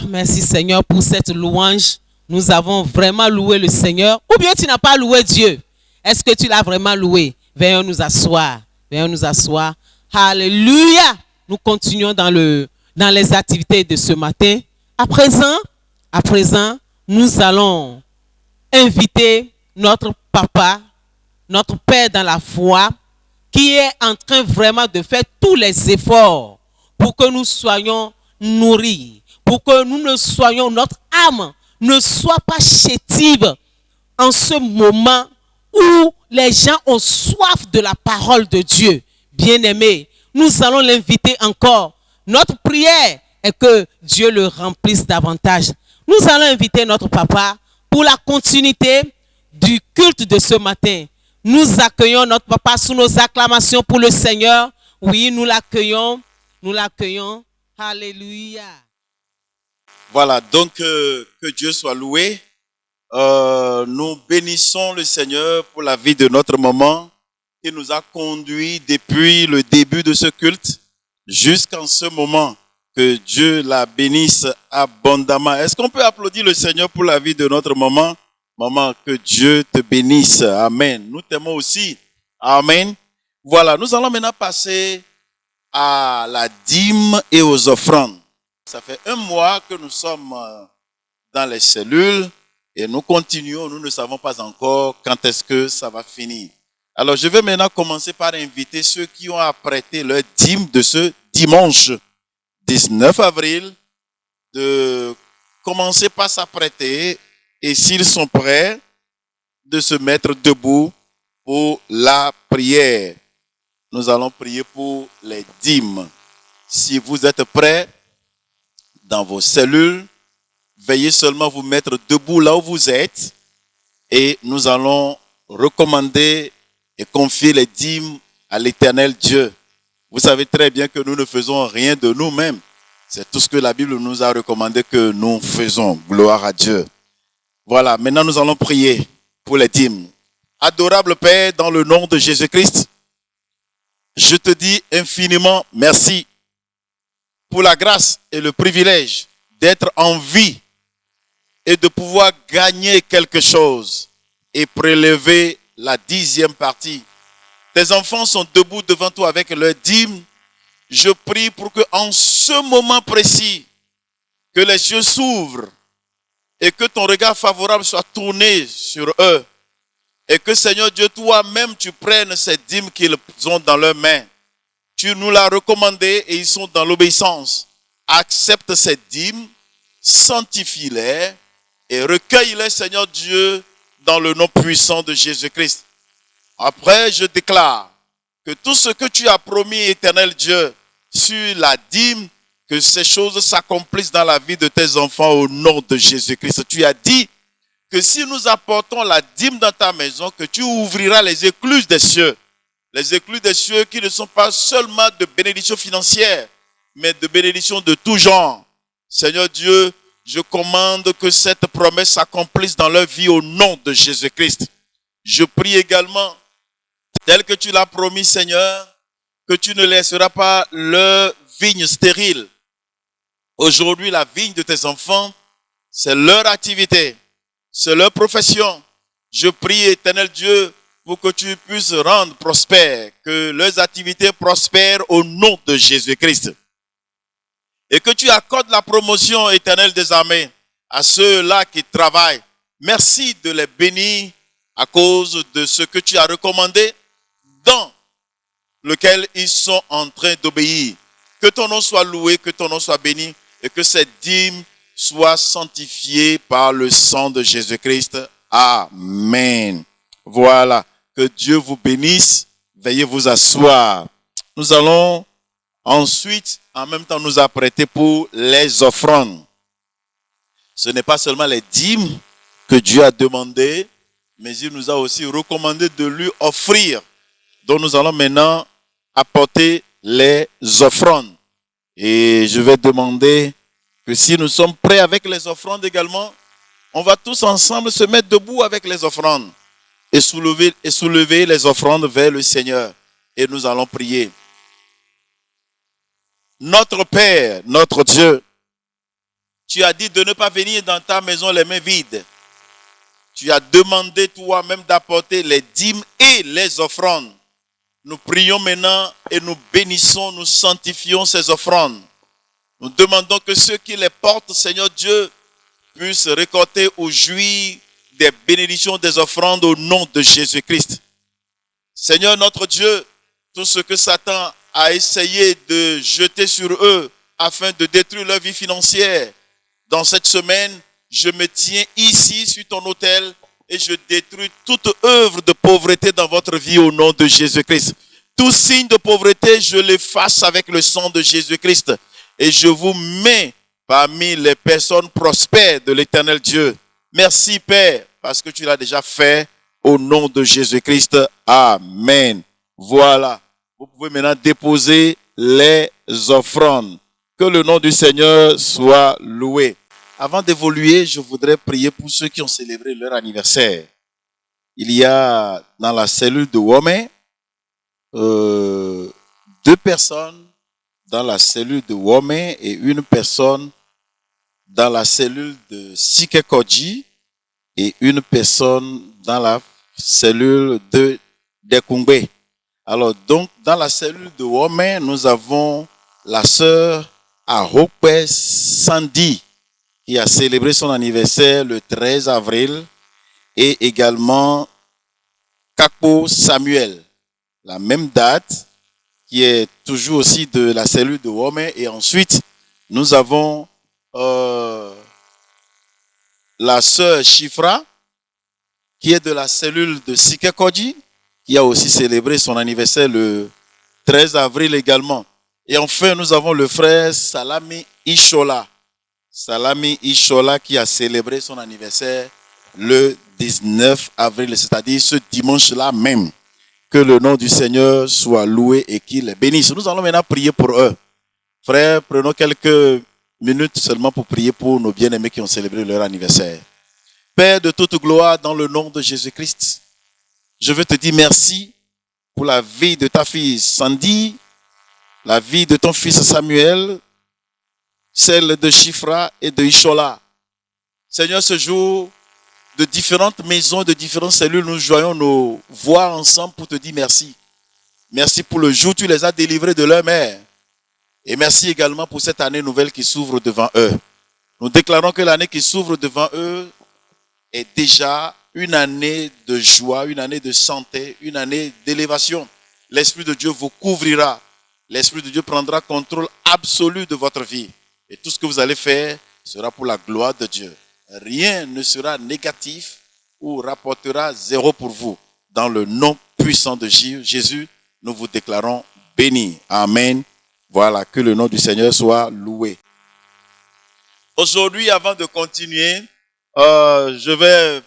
Merci Seigneur pour cette louange. Nous avons vraiment loué le Seigneur. Ou bien tu n'as pas loué Dieu. Est-ce que tu l'as vraiment loué? Venons nous asseoir. Venons nous asseoir. Alléluia. Nous continuons dans les activités de ce matin. À présent, nous allons inviter notre papa, notre père dans la foi, qui est en train vraiment de faire tous les efforts pour que nous soyons nourris, pour que nous ne soyons, notre âme ne soit pas chétive en ce moment où les gens ont soif de la parole de Dieu. Bien-aimé, nous allons l'inviter encore. Notre prière est que Dieu le remplisse davantage. Nous allons inviter notre papa pour la continuité du culte de ce matin. Nous accueillons notre papa sous nos acclamations pour le Seigneur. Oui, nous l'accueillons. Nous l'accueillons. Alléluia. Voilà, donc que Dieu soit loué. Nous bénissons le Seigneur pour la vie de notre maman qui nous a conduits depuis le début de ce culte jusqu'en ce moment. Que Dieu la bénisse abondamment. Est-ce qu'on peut applaudir le Seigneur pour la vie de notre maman? Maman, que Dieu te bénisse. Amen. Nous t'aimons aussi. Amen. Voilà, nous allons maintenant passer à la dîme et aux offrandes. Ça fait 1 mois que nous sommes dans les cellules et nous continuons. Nous ne savons pas encore quand est-ce que ça va finir. Alors, je vais maintenant commencer par inviter ceux qui ont apprêté leur dîme de ce dimanche 19 avril de commencer par s'apprêter et s'ils sont prêts, de se mettre debout pour la prière. Nous allons prier pour les dîmes. Si vous êtes prêts dans vos cellules, veuillez seulement vous mettre debout là où vous êtes et nous allons recommander et confier les dîmes à l'Éternel Dieu. Vous savez très bien que nous ne faisons rien de nous-mêmes. C'est tout ce que la Bible nous a recommandé que nous faisons. Gloire à Dieu. Voilà, maintenant nous allons prier pour les dîmes. Adorable Père, dans le nom de Jésus-Christ, je te dis infiniment merci pour la grâce et le privilège d'être en vie et de pouvoir gagner quelque chose et prélever la 10e partie. Tes enfants sont debout devant toi avec leur dîme. Je prie pour que en ce moment précis, que les cieux s'ouvrent et que ton regard favorable soit tourné sur eux. Et que Seigneur Dieu, toi-même, tu prennes ces dîmes qu'ils ont dans leurs mains. Tu nous l'as recommandé et ils sont dans l'obéissance. Accepte ces dîmes, sanctifie-les et recueille-les, Seigneur Dieu, dans le nom puissant de Jésus-Christ. Après, je déclare que tout ce que tu as promis, éternel Dieu, sur la dîme, que ces choses s'accomplissent dans la vie de tes enfants au nom de Jésus-Christ. Tu as dit que si nous apportons la dîme dans ta maison, que tu ouvriras les écluses des cieux. Les écluses des cieux qui ne sont pas seulement de bénédictions financières, mais de bénédictions de tout genre. Seigneur Dieu, je commande que cette promesse s'accomplisse dans leur vie au nom de Jésus-Christ. Je prie également, tel que tu l'as promis, Seigneur, que tu ne laisseras pas leur vigne stérile. Aujourd'hui, la vigne de tes enfants, c'est leur activité, c'est leur profession. Je prie, éternel Dieu, pour que tu puisses rendre prospère, que leurs activités prospèrent au nom de Jésus-Christ. et que tu accordes la promotion éternelle des armées à ceux-là qui travaillent. Merci de les bénir à cause de ce que tu as recommandé dans lequel ils sont en train d'obéir. Que ton nom soit loué, que ton nom soit béni et que cette dîme soit sanctifiée par le sang de Jésus-Christ. Amen. Voilà. Que Dieu vous bénisse. Veuillez vous asseoir. Nous allons ensuite, en même temps, nous apprêter pour les offrandes. Ce n'est pas seulement les dîmes que Dieu a demandé, mais il nous a aussi recommandé de lui offrir. Donc nous allons maintenant apporter les offrandes. Et je vais demander que si nous sommes prêts avec les offrandes également, on va tous ensemble se mettre debout avec les offrandes et soulever les offrandes vers le Seigneur. Et nous allons prier. Notre Père, notre Dieu, tu as dit de ne pas venir dans ta maison les mains vides. Tu as demandé toi-même d'apporter les dîmes et les offrandes. Nous prions maintenant et nous bénissons, nous sanctifions ces offrandes. Nous demandons que ceux qui les portent, Seigneur Dieu, puissent récolter ou jouir des bénédictions des offrandes au nom de Jésus-Christ. Seigneur notre Dieu, tout ce que Satan a essayé de jeter sur eux afin de détruire leur vie financière, dans cette semaine, je me tiens ici sur ton autel et je détruis toute œuvre de pauvreté dans votre vie au nom de Jésus-Christ. Tout signe de pauvreté, je l'efface avec le sang de Jésus-Christ. Et je vous mets parmi les personnes prospères de l'Éternel Dieu. Merci Père, parce que tu l'as déjà fait au nom de Jésus-Christ. Amen. Voilà. Vous pouvez maintenant déposer les offrandes. Que le nom du Seigneur soit loué. Avant d'évoluer, je voudrais prier pour ceux qui ont célébré leur anniversaire. Il y a dans la cellule de Wome 2 personnes dans la cellule de Wome et une personne dans la cellule de Sikekoji et une personne dans la cellule de Dekungbe. Alors donc, dans la cellule de Wome, nous avons la sœur Arope Sandy qui a célébré son anniversaire le 13 avril et également Kako Samuel, la même date, qui est toujours aussi de la cellule de Wome. Et ensuite, nous avons la sœur Chifra, qui est de la cellule de Sikekoji, qui a aussi célébré son anniversaire le 13 avril également. Et enfin, nous avons le frère Salami Ishola. Salami Ishola qui a célébré son anniversaire le 19 avril, c'est-à-dire ce dimanche-là même. Que le nom du Seigneur soit loué et qu'il les bénisse. Nous allons maintenant prier pour eux. Frères, prenons quelques minutes seulement pour prier pour nos bien-aimés qui ont célébré leur anniversaire. Père de toute gloire, dans le nom de Jésus-Christ, je veux te dire merci pour la vie de ta fille Sandy, la vie de ton fils Samuel, celle de Chifra et de Ishola. Seigneur, ce jour, de différentes maisons, de différentes cellules, nous joignons nos voix ensemble pour te dire merci. Merci pour le jour où tu les as délivrés de leur mère. Et merci également pour cette année nouvelle qui s'ouvre devant eux. Nous déclarons que l'année qui s'ouvre devant eux est déjà une année de joie, une année de santé, une année d'élévation. L'Esprit de Dieu vous couvrira. L'Esprit de Dieu prendra contrôle absolu de votre vie. Et tout ce que vous allez faire sera pour la gloire de Dieu. Rien ne sera négatif ou rapportera zéro pour vous. Dans le nom puissant de Jésus, nous vous déclarons bénis. Amen. Voilà, que le nom du Seigneur soit loué. Aujourd'hui, avant de continuer, je vais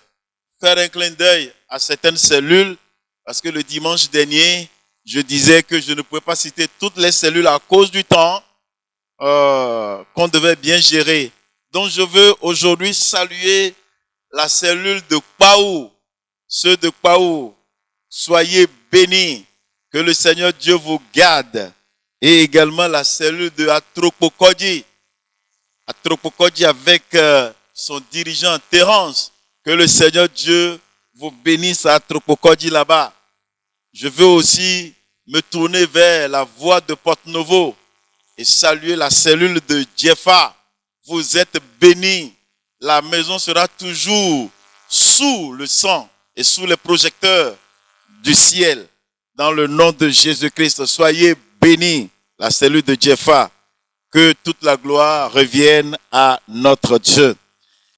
faire un clin d'œil à certaines cellules parce que le dimanche dernier, je disais que je ne pouvais pas citer toutes les cellules à cause du temps qu'on devait bien gérer. Donc je veux aujourd'hui saluer la cellule de Kpaou. Ceux de Kpaou, soyez bénis. Que le Seigneur Dieu vous garde. Et également la cellule de Atropokodji. Atropokodji avec son dirigeant Terence. Que le Seigneur Dieu vous bénisse à Atropokodji là-bas. Je veux aussi me tourner vers la voie de Porte-Novo et saluer la cellule de Jeffa. Vous êtes bénis. La maison sera toujours sous le sang et sous les projecteurs du ciel. Dans le nom de Jésus-Christ, soyez bénis, la cellule de Jeffa. Que toute la gloire revienne à notre Dieu.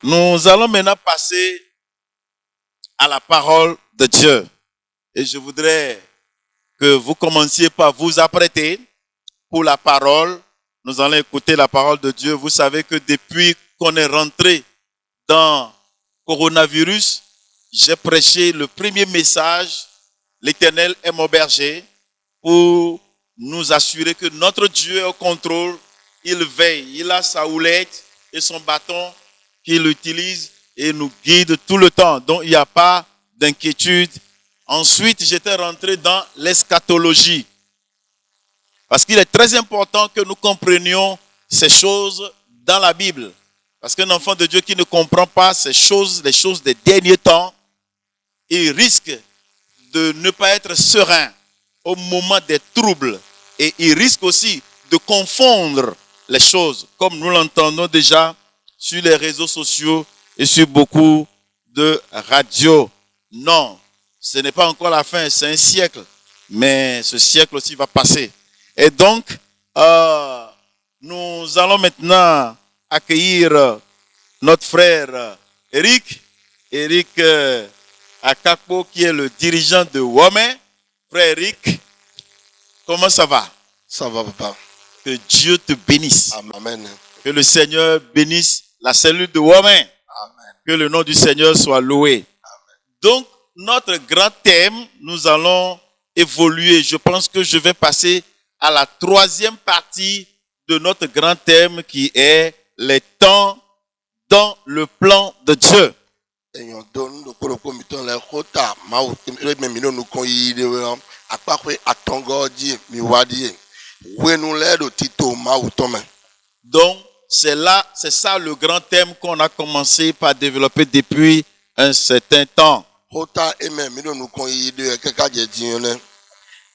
Nous allons maintenant passer à la parole de Dieu. Et je voudrais que vous commenciez par vous apprêter pour la parole. Nous allons écouter la parole de Dieu. Vous savez que depuis qu'on est rentré dans coronavirus, j'ai prêché le premier message, l'Éternel est mon berger, pour nous assurer que notre Dieu est au contrôle. Il veille, il a sa houlette et son bâton qu'il utilise et nous guide tout le temps. Donc il n'y a pas d'inquiétude. Ensuite, j'étais rentré dans l'eschatologie. Parce qu'il est très important que nous comprenions ces choses dans la Bible. Parce qu'un enfant de Dieu qui ne comprend pas ces choses, les choses des derniers temps, il risque de ne pas être serein au moment des troubles. Et il risque aussi de confondre les choses, comme nous l'entendons déjà sur les réseaux sociaux et sur beaucoup de radios. Non, ce n'est pas encore la fin, c'est un siècle. Mais ce siècle aussi va passer. Et donc, nous allons maintenant accueillir notre frère Eric. Eric Akakpo, qui est le dirigeant de Womé. Frère Eric, comment ça va? Ça va, papa. Que Dieu te bénisse. Amen. Que le Seigneur bénisse la cellule de Womé. Amen. Que le nom du Seigneur soit loué. Amen. Donc, notre grand thème, nous allons évoluer. Je pense que je vais passer à la troisième partie de notre grand thème qui est les temps dans le plan de Dieu. Donc, c'est ça le grand thème qu'on a commencé par développer depuis un certain temps.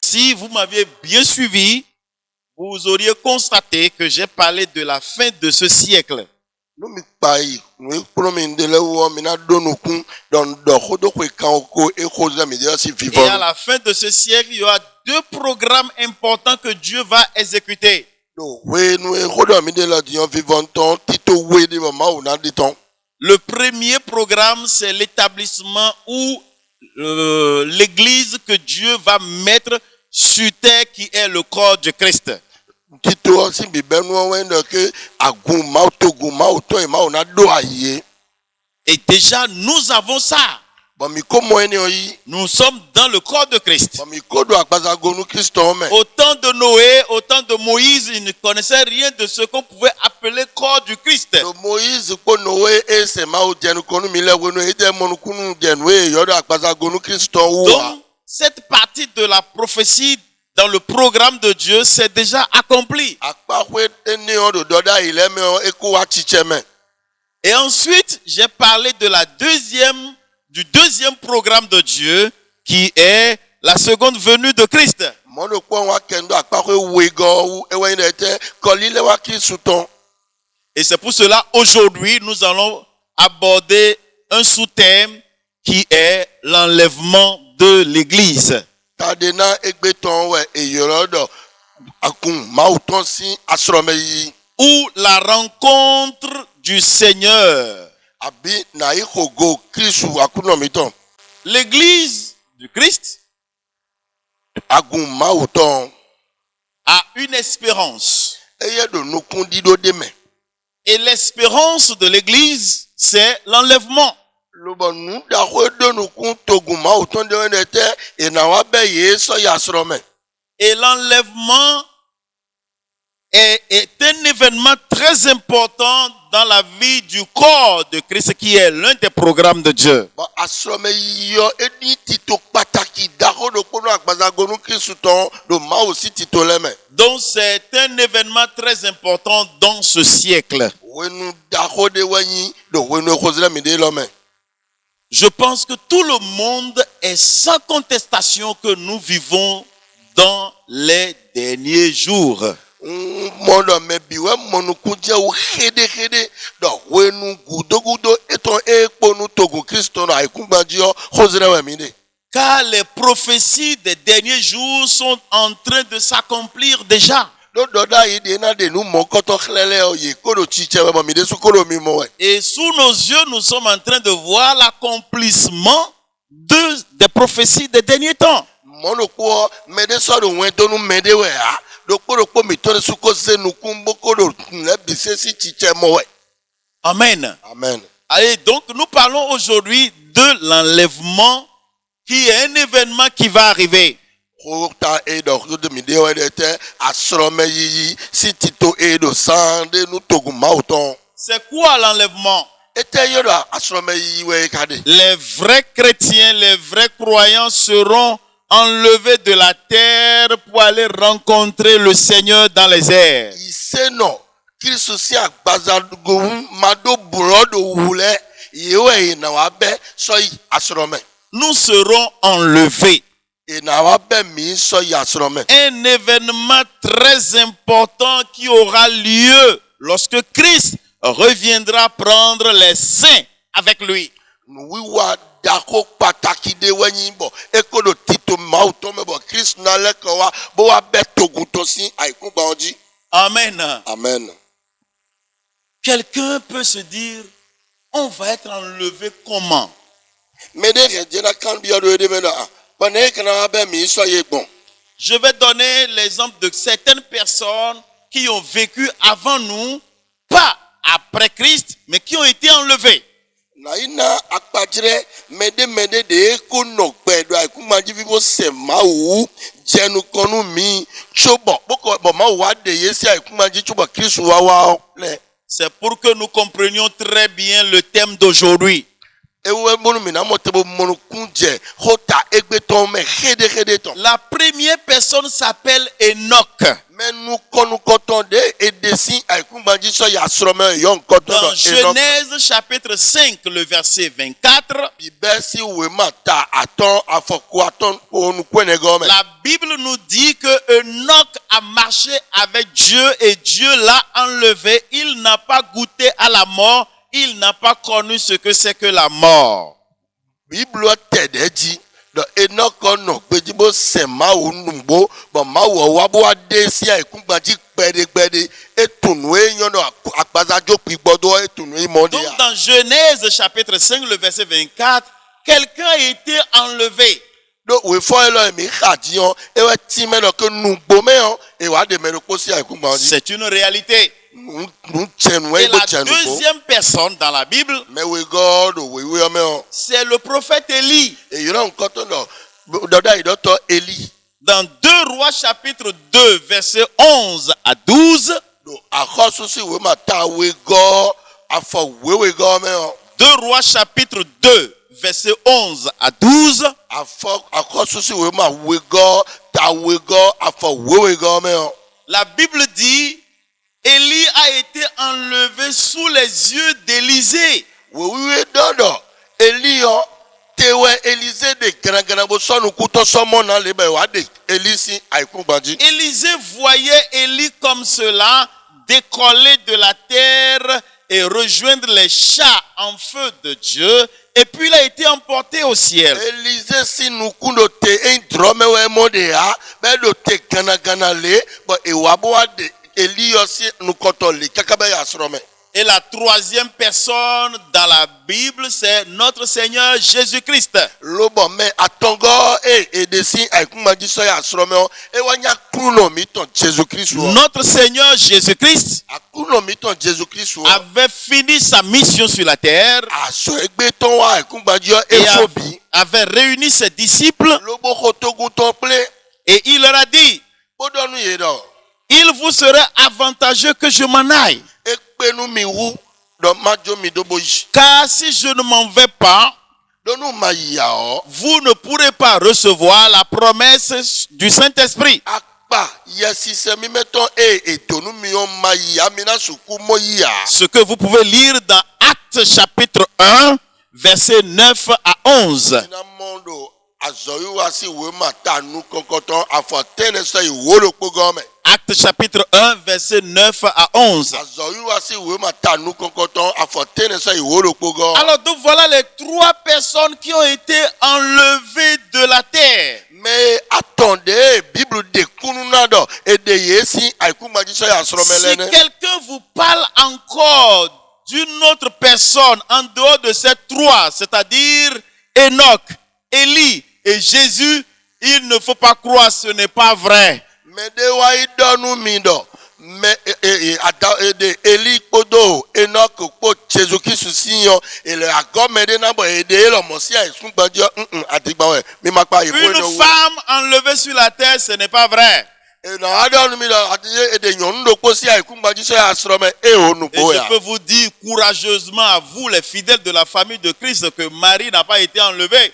Si vous m'aviez bien suivi, vous auriez constaté que j'ai parlé de la fin de ce siècle. Et à la fin de ce siècle, il y aura deux programmes importants que Dieu va exécuter. Le premier programme, c'est l'établissement où l'église que Dieu va mettre sur terre, qui est le corps de Christ. Et déjà, nous avons ça. Nous sommes dans le corps de Christ. Au temps de Noé, au temps de Moïse, ils ne connaissaient rien de ce qu'on pouvait appeler corps du Christ. Donc, cette partie de la prophétie dans le programme de Dieu, c'est déjà accompli. Et ensuite, j'ai parlé de du deuxième programme de Dieu, qui est la seconde venue de Christ. Et c'est pour cela, aujourd'hui, nous allons aborder un sous-thème qui est l'enlèvement de l'Église. Ou la rencontre du Seigneur. L'église du Christ a une espérance. Et l'espérance de l'église, c'est l'enlèvement. Et l'enlèvement est un événement très important dans la vie du corps de Christ, qui est l'un des programmes de Dieu. Donc c'est un événement très important dans ce siècle. Je pense que tout le monde est sans contestation que nous vivons dans les derniers jours. mono me biwe monu kunja u hede do wenu gudo eton ekponu togu Kristo na ikungbajio hozere wemide. Car les prophéties des derniers jours sont en train de s'accomplir déjà. Et sous nos yeux, nous sommes en train de voir l'accomplissement des prophéties des derniers temps. Amen. Amen. Allez, donc nous parlons aujourd'hui de l'enlèvement, qui est un événement qui va arriver. C'est quoi l'enlèvement? Les vrais chrétiens, les vrais croyants seront enlevés de la terre pour aller rencontrer le Seigneur dans les airs. Nous serons enlevés. Un événement très important qui aura lieu lorsque Christ reviendra prendre les saints avec lui. Amen. Amen. Quelqu'un peut se dire, on va être enlevé comment? Je vais donner l'exemple de certaines personnes qui ont vécu avant nous, pas après Christ, mais qui ont été enlevés. C'est pour que nous comprenions très bien le thème d'aujourd'hui. La première personne s'appelle Enoch. Dans Genèse chapitre 5, le verset 24, la Bible nous dit que Enoch a marché avec Dieu et Dieu l'a enlevé. Il n'a pas goûté à la mort. Il n'a pas connu ce que c'est que la mort. Donc dans Genèse chapitre 5, le verset 24, quelqu'un a été enlevé. C'est une réalité. Et la deuxième personne dans la Bible, c'est le prophète Élie. Dans 2 Rois chapitre 2, verset 11 à 12, 2 Rois chapitre 2, verset 11 à 12, la Bible dit, Élie a été enlevé sous les yeux d'Élisée. Élisée voyait Élie comme cela décoller de la terre et rejoindre les chars en feu de Dieu. Et puis il a été emporté au ciel. Et la troisième personne dans la Bible, c'est notre Seigneur Jésus-Christ. Notre Seigneur Jésus-Christ avait fini sa mission sur la terre et avait réuni ses disciples et il leur a dit, il vous serait avantageux que je m'en aille. Car si je ne m'en vais pas, vous ne pourrez pas recevoir la promesse du Saint-Esprit. Ce que vous pouvez lire dans Actes chapitre 1, versets 9 à 11. Actes chapitre 1, verset 9 à 11. Alors donc voilà les 3 personnes qui ont été enlevées de la terre. Mais attendez, Bible de Kununado et de Yesi, Si quelqu'un vous parle encore d'une autre personne en dehors de ces 3, c'est-à-dire Enoch, Élie et Jésus, il ne faut pas croire, ce n'est pas vrai. mais de Waïdonou Mindo, mais de Élie Kodo, Enoch Ko, Jésus qui souciant, et le Agom et de Nabo et de Elomosia et Sumbandio, Une femme enlevée sur la terre, ce n'est pas vrai. Et je peux vous dire courageusement à vous, les fidèles de la famille de Christ, que Marie n'a pas été enlevée.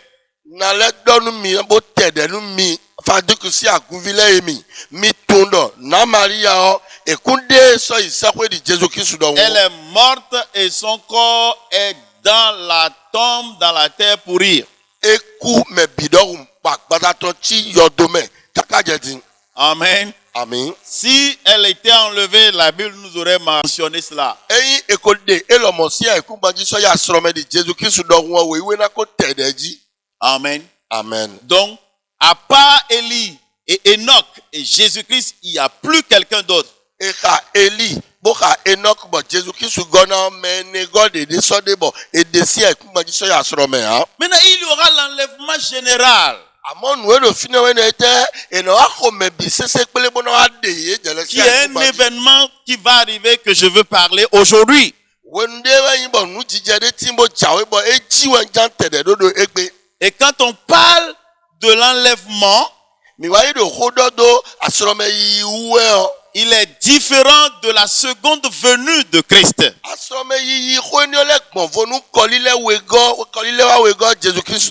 Elle est morte et son corps est dans la tombe, dans la terre pourrie. Amen. Amen. Si elle était enlevée, la Bible nous aurait mentionné cela. Amen. Amen. Donc, à part Élie et Enoch et Jésus-Christ, il n'y a plus quelqu'un d'autre. Maintenant, il y aura l'enlèvement général, qui est un événement qui va arriver que je veux parler aujourd'hui. Et quand on parle de l'enlèvement, il est différent de la seconde venue de Christ.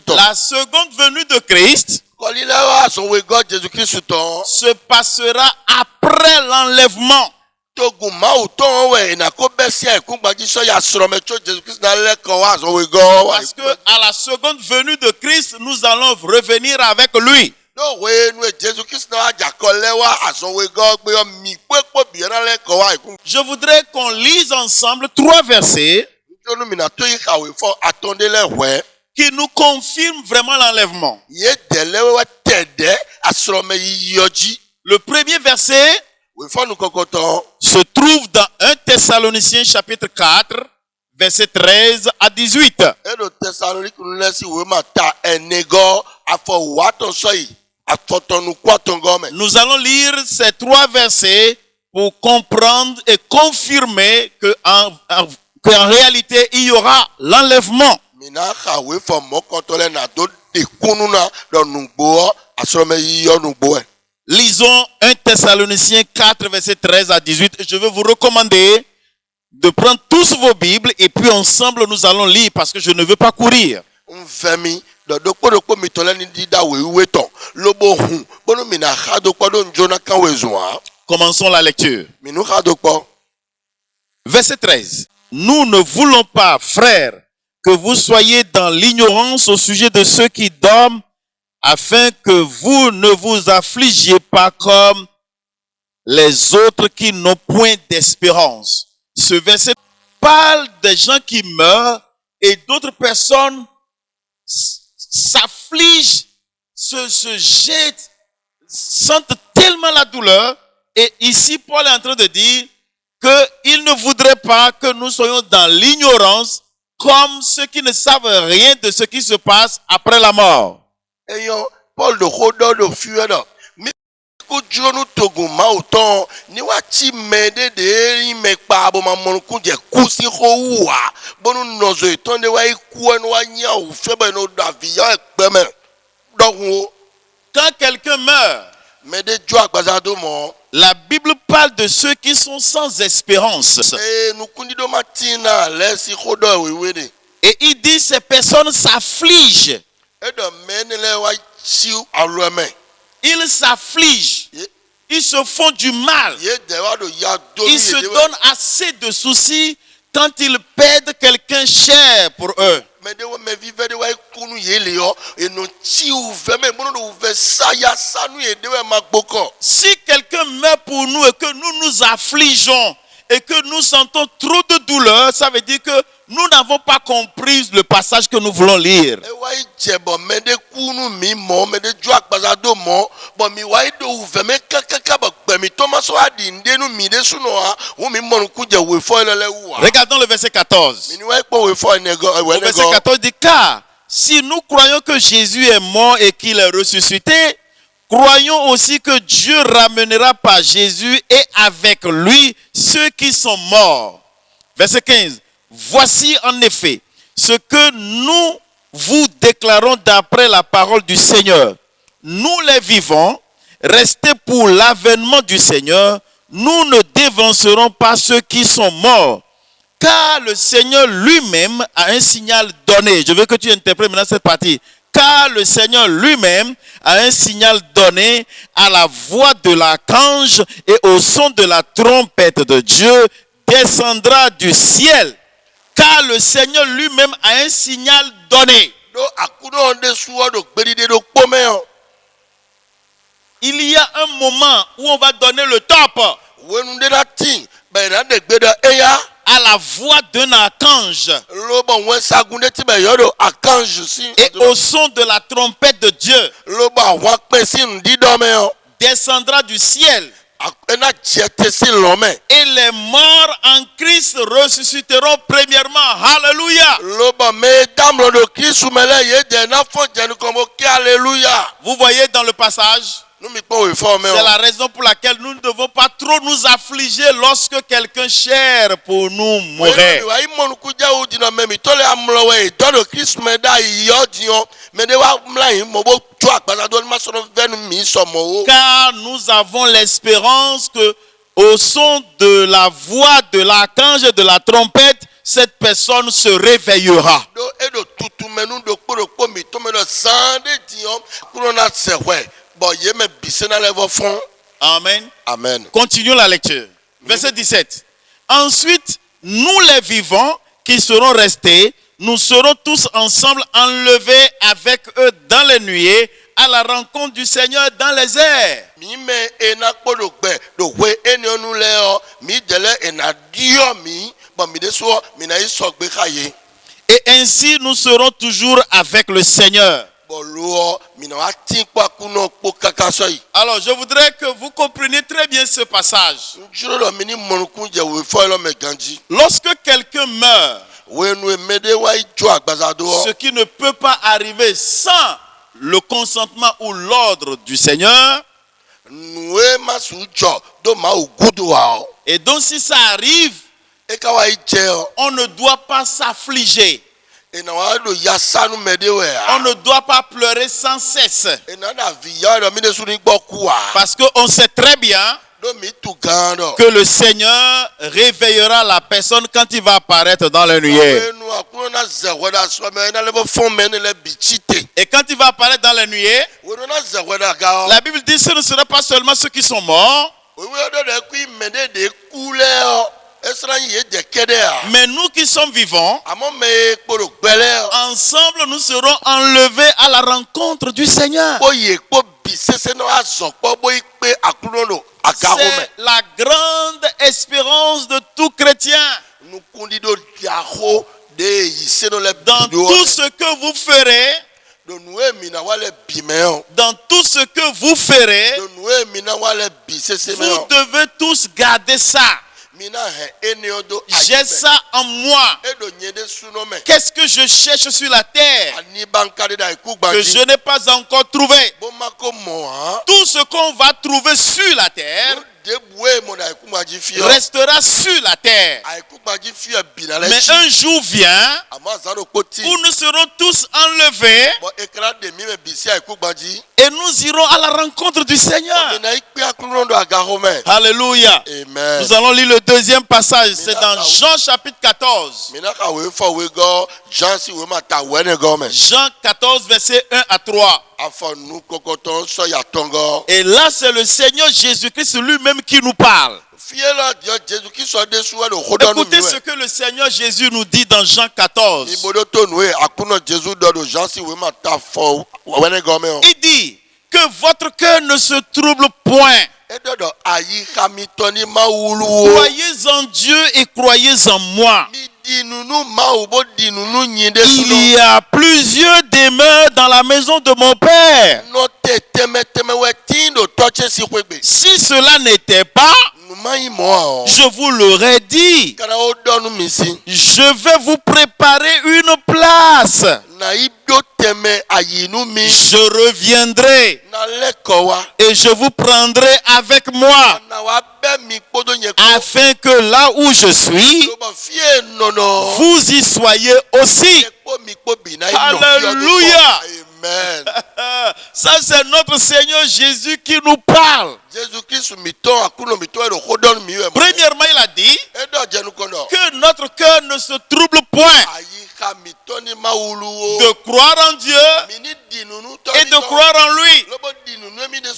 La seconde venue de Christ se passera après l'enlèvement. Parce que à la seconde venue de Christ, nous allons revenir avec lui. Je voudrais qu'on lise ensemble 3 versets qui nous confirment vraiment l'enlèvement. Le premier verset se trouve dans 1 Thessaloniciens chapitre 4, verset 13 à 18. Nous allons lire ces 3 versets pour comprendre et confirmer qu'en réalité, il y aura l'enlèvement. Lisons 1 Thessaloniciens 4, verset 13 à 18. Je vais vous recommander de prendre tous vos Bibles et puis ensemble nous allons lire parce que je ne veux pas courir. Commençons la lecture. Verset 13. Nous ne voulons pas, frères, que vous soyez dans l'ignorance au sujet de ceux qui dorment, afin que vous ne vous affligiez pas comme les autres qui n'ont point d'espérance. Ce verset parle des gens qui meurent et d'autres personnes s'affligent, se jettent, sentent tellement la douleur. Et ici, Paul est en train de dire qu'il ne voudrait pas que nous soyons dans l'ignorance comme ceux qui ne savent rien de ce qui se passe après la mort. Paul de Rodon de Fuera. Mais Kujonu Toguma autant, ni wati mede de mekpabo mamonku de kusi houa. Bonu nozo etonde wa ikuan wa nya ou febe no davia ekbeme. Donc, quand quelqu'un meurt, mais de joie bazado mo. La Bible parle de ceux qui sont sans espérance. Et il dit ces personnes s'affligent. Ils s'affligent. Ils se font du mal. Ils se donnent assez de soucis quand ils perdent quelqu'un cher pour eux. mais de me vivre de ouais kunu yele yo et no ti ouvert mais bon no ouvert ça ya ça nous et de ouais makboko. Si quelqu'un meurt pour nous et que nous nous affligeons et que nous sentons trop de douleur, ça veut dire que nous n'avons pas compris le passage que nous voulons lire. E ouais djebo mais de kunu mi mo mais de joak bazado mo bon mi ouais do ouvert mais kaka ba mi Thomas so adi ndenu mi de suno ha wo mi mo ku je we fo le wa. Regardons le verset 14. Mi ouais po we fo nego Le verset 14 dit, car si nous croyons que Jésus est mort et qu'il est ressuscité, croyons aussi que Dieu ramènera par Jésus et avec lui ceux qui sont morts. Verset 15. Voici en effet ce que nous vous déclarons d'après la parole du Seigneur. Nous les vivants, restés pour l'avènement du Seigneur, nous ne dévancerons pas ceux qui sont morts. Car le Seigneur lui-même a un signal donné. Je veux que tu interprètes maintenant cette partie. Car le Seigneur lui-même a un signal donné à la voix de l'archange et au son de la trompette de Dieu descendra du ciel. Car le Seigneur lui-même a un signal donné. Il y a un moment où on va donner le top à la voix d'un archange et au son de la trompette de Dieu descendra du ciel. Et les morts en Christ ressusciteront premièrement. Alléluia. Vous voyez dans le passage, c'est la raison pour laquelle nous ne devons pas trop nous affliger lorsque quelqu'un cher pour nous mourait. Car nous avons l'espérance que au son de la voix de l'archange et de la trompette, cette personne se réveillera. Amen. Amen. Continuons la lecture. Verset 17. Ensuite, nous les vivants qui serons restés, nous serons tous ensemble enlevés avec eux dans les nuées à la rencontre du Seigneur dans les airs. Et ainsi nous serons toujours avec le Seigneur. Alors je voudrais que vous compreniez très bien ce passage. Lorsque quelqu'un meurt, ce qui ne peut pas arriver sans le consentement ou l'ordre du Seigneur, et donc si ça arrive, on ne doit pas s'affliger. On ne doit pas pleurer sans cesse. Parce qu'on sait très bien que le Seigneur réveillera la personne quand il va apparaître dans la nuée. Et quand il va apparaître dans la nuée, la Bible dit que ce ne sera pas seulement ceux qui sont morts, mais nous qui sommes vivants, ensemble nous serons enlevés à la rencontre du Seigneur. C'est la grande espérance de tout chrétien. Dans tout ce que vous ferez, dans tout ce que vous ferez, vous devez tous garder ça. J'ai ça en moi. Qu'est-ce que je cherche sur la terre que je n'ai pas encore trouvé? Tout ce qu'on va trouver sur la terre restera sur la terre. Mais un jour vient où nous serons tous enlevés et nous irons à la rencontre du Seigneur. Alléluia. Amen. Nous allons lire le deuxième passage. C'est dans Jean chapitre 14. Jean 14 verset 1 à 3. Et là c'est le Seigneur Jésus-Christ lui-même qui nous parle. fiela dia Jésus qui soit déçu le rodon nous. Écoutez ce que le Seigneur Jésus nous dit dans Jean 14. Ibodoto nous akuna Jésus do Jean si we ma ta fo wene gome o. Il dit que votre cœur ne se trouble point. Edodo ayi kamitoni ma wulu. Croyez en Dieu et croyez en moi. Il Il y a plusieurs demeures dans la maison de mon Père. Si cela n'était pas, je vous l'aurais dit. Je vais vous préparer une place. Je reviendrai et je vous prendrai avec moi, afin que là où je suis, vous y soyez aussi. Alléluia. Amen. Ça, c'est notre Seigneur Jésus qui nous parle. Premièrement, il a dit que notre cœur ne se trouble point. De croire en Dieu et de croire en lui.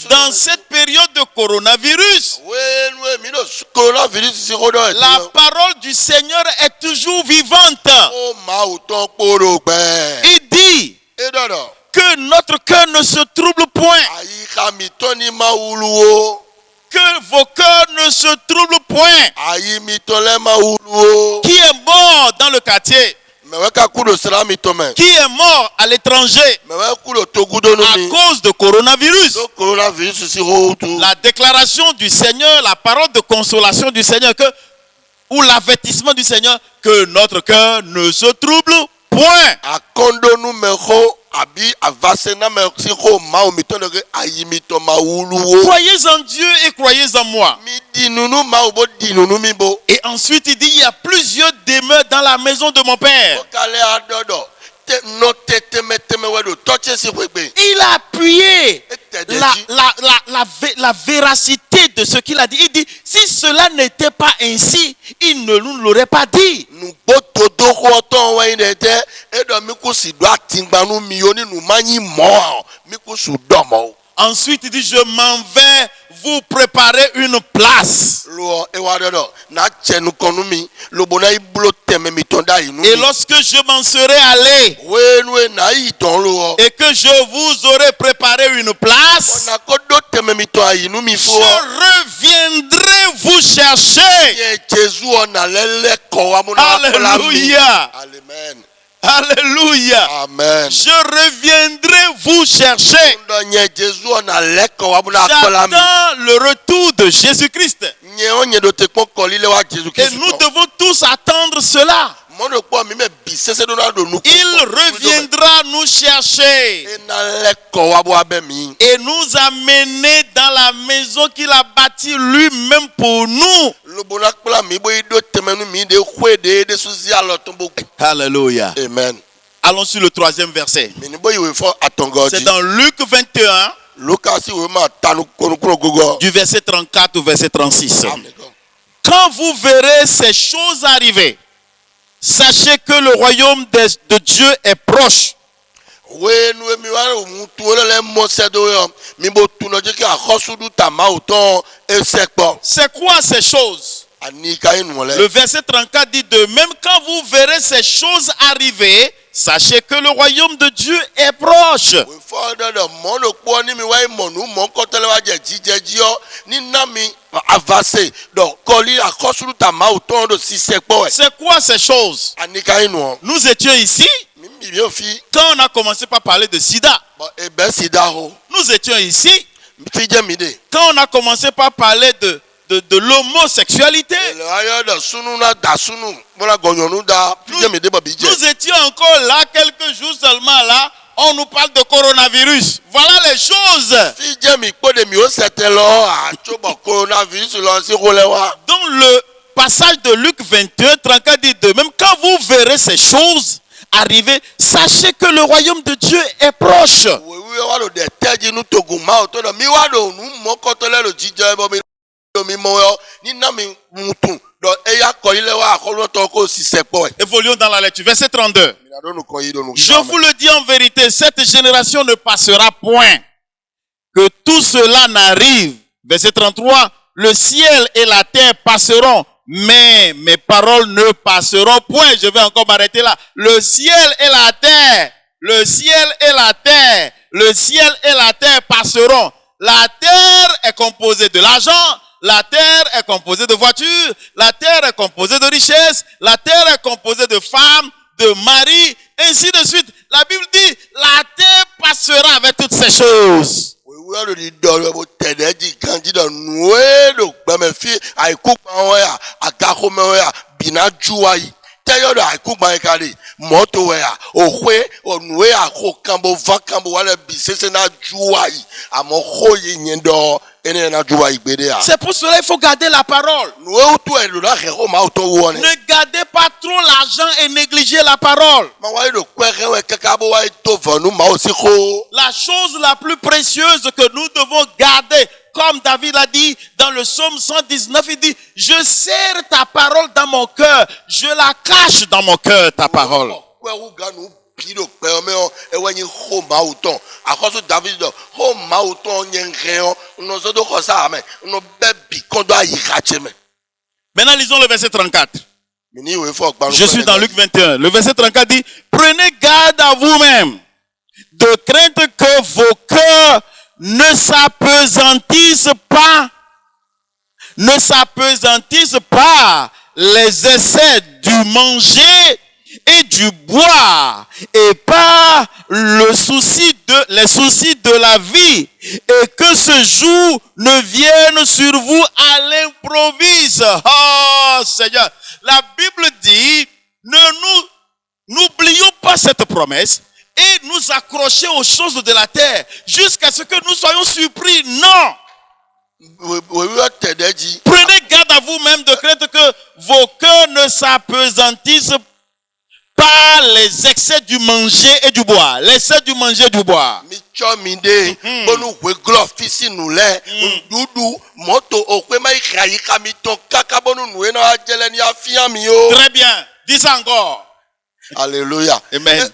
Dans cette période de coronavirus, la parole du Seigneur est toujours vivante. Il dit que notre cœur ne se trouble point. Que vos cœurs ne se troublent point. Qui est mort dans le quartier? Qui est mort à l'étranger à cause de coronavirus? La déclaration du Seigneur, la parole de consolation du Seigneur, ou l'avertissement du Seigneur, que notre cœur ne se trouble point. Croyez en Dieu et croyez en moi. Et ensuite il dit, il y a plusieurs demeures dans la maison de mon Père. Il a appuyé la véracité de ce qu'il a dit. Il dit, si cela n'était pas ainsi, il ne nous l'aurait pas dit. Ensuite, il dit, je m'en vais vous préparer une place. Et lorsque je m'en serai allé et que je vous aurai préparé une place, je reviendrai vous chercher. Alléluia. Amen. Alléluia. Amen. Je reviendrai vous chercher. J'attends le retour de Jésus-Christ. Et nous devons tous attendre cela. Il reviendra nous chercher et nous amener dans la maison qu'il a bâtie lui-même pour nous. Alléluia. Amen. Allons sur le troisième verset. C'est dans Luc 21, du verset 34 au verset 36. Quand vous verrez ces choses arriver, sachez que le royaume de Dieu est proche. C'est quoi ces choses? Le verset 34 dit de même quand vous verrez ces choses arriver, sachez que le royaume de Dieu est proche. C'est quoi ces choses? Nous étions ici quand on a commencé par parler de sida. Nous étions ici quand on a commencé par parler de l'homosexualité. Nous étions encore là quelques jours seulement là. On nous parle de coronavirus. Voilà les choses. Dans le passage de Luc 21, 34 dit de même quand vous verrez ces choses arriver, sachez que le royaume de Dieu est proche. Évoluons dans la lecture. Verset 32. Je vous le dis en vérité, cette génération ne passera point que tout cela n'arrive. Verset 33. le ciel et la terre passeront, mais mes paroles ne passeront point. Je vais encore m'arrêter là. Le ciel et la terre, le ciel et la terre, le ciel et la terre passeront. La terre est composée de l'argent, la terre est composée de voitures, la terre est composée de richesses, la terre est composée de femmes, de maris, ainsi de suite. La Bible dit, la terre passera avec toutes ces choses. C'est pour cela qu'il faut garder la parole. Ne gardez pas trop l'argent et négligez la parole. La chose la plus précieuse que nous devons garder, comme David a dit dans le psaume 119, il dit, je serre ta parole dans mon cœur, je la cache dans mon cœur, ta parole. Maintenant, lisons le verset 34. Je suis dans Luc 21. Le verset 34 dit, prenez garde à vous-même, de crainte que vos cœurs ne s'apesantissent pas les excès du manger et du boire, et pas les soucis de la vie, et que ce jour ne vienne sur vous à l'improviste. Oh Seigneur, la Bible dit, n'oublions pas cette promesse et nous accrocher aux choses de la terre jusqu'à ce que nous soyons surpris. Non! Prenez garde à vous-même de crainte que vos cœurs ne s'apesantissent pas les excès du manger et du boire. L'excès du manger et du boire. Très bien. Dis ça encore. Alléluia. Amen.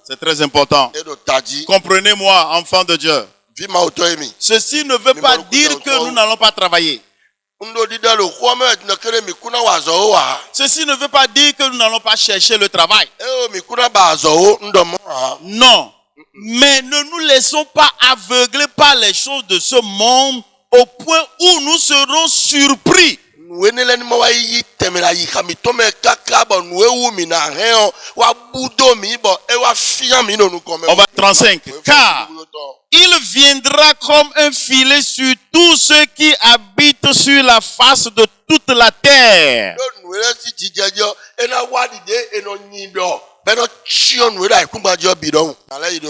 C'est très important. Comprenez-moi, enfants de Dieu. Ceci ne veut pas dire que nous n'allons pas travailler. Ceci ne veut pas dire que nous n'allons pas chercher le travail. Non. Mais ne nous laissons pas aveugler par les choses de ce monde au point où nous serons surpris. On va 35. Car il viendra comme un filet sur tous ceux qui habitent sur la face de toute la terre.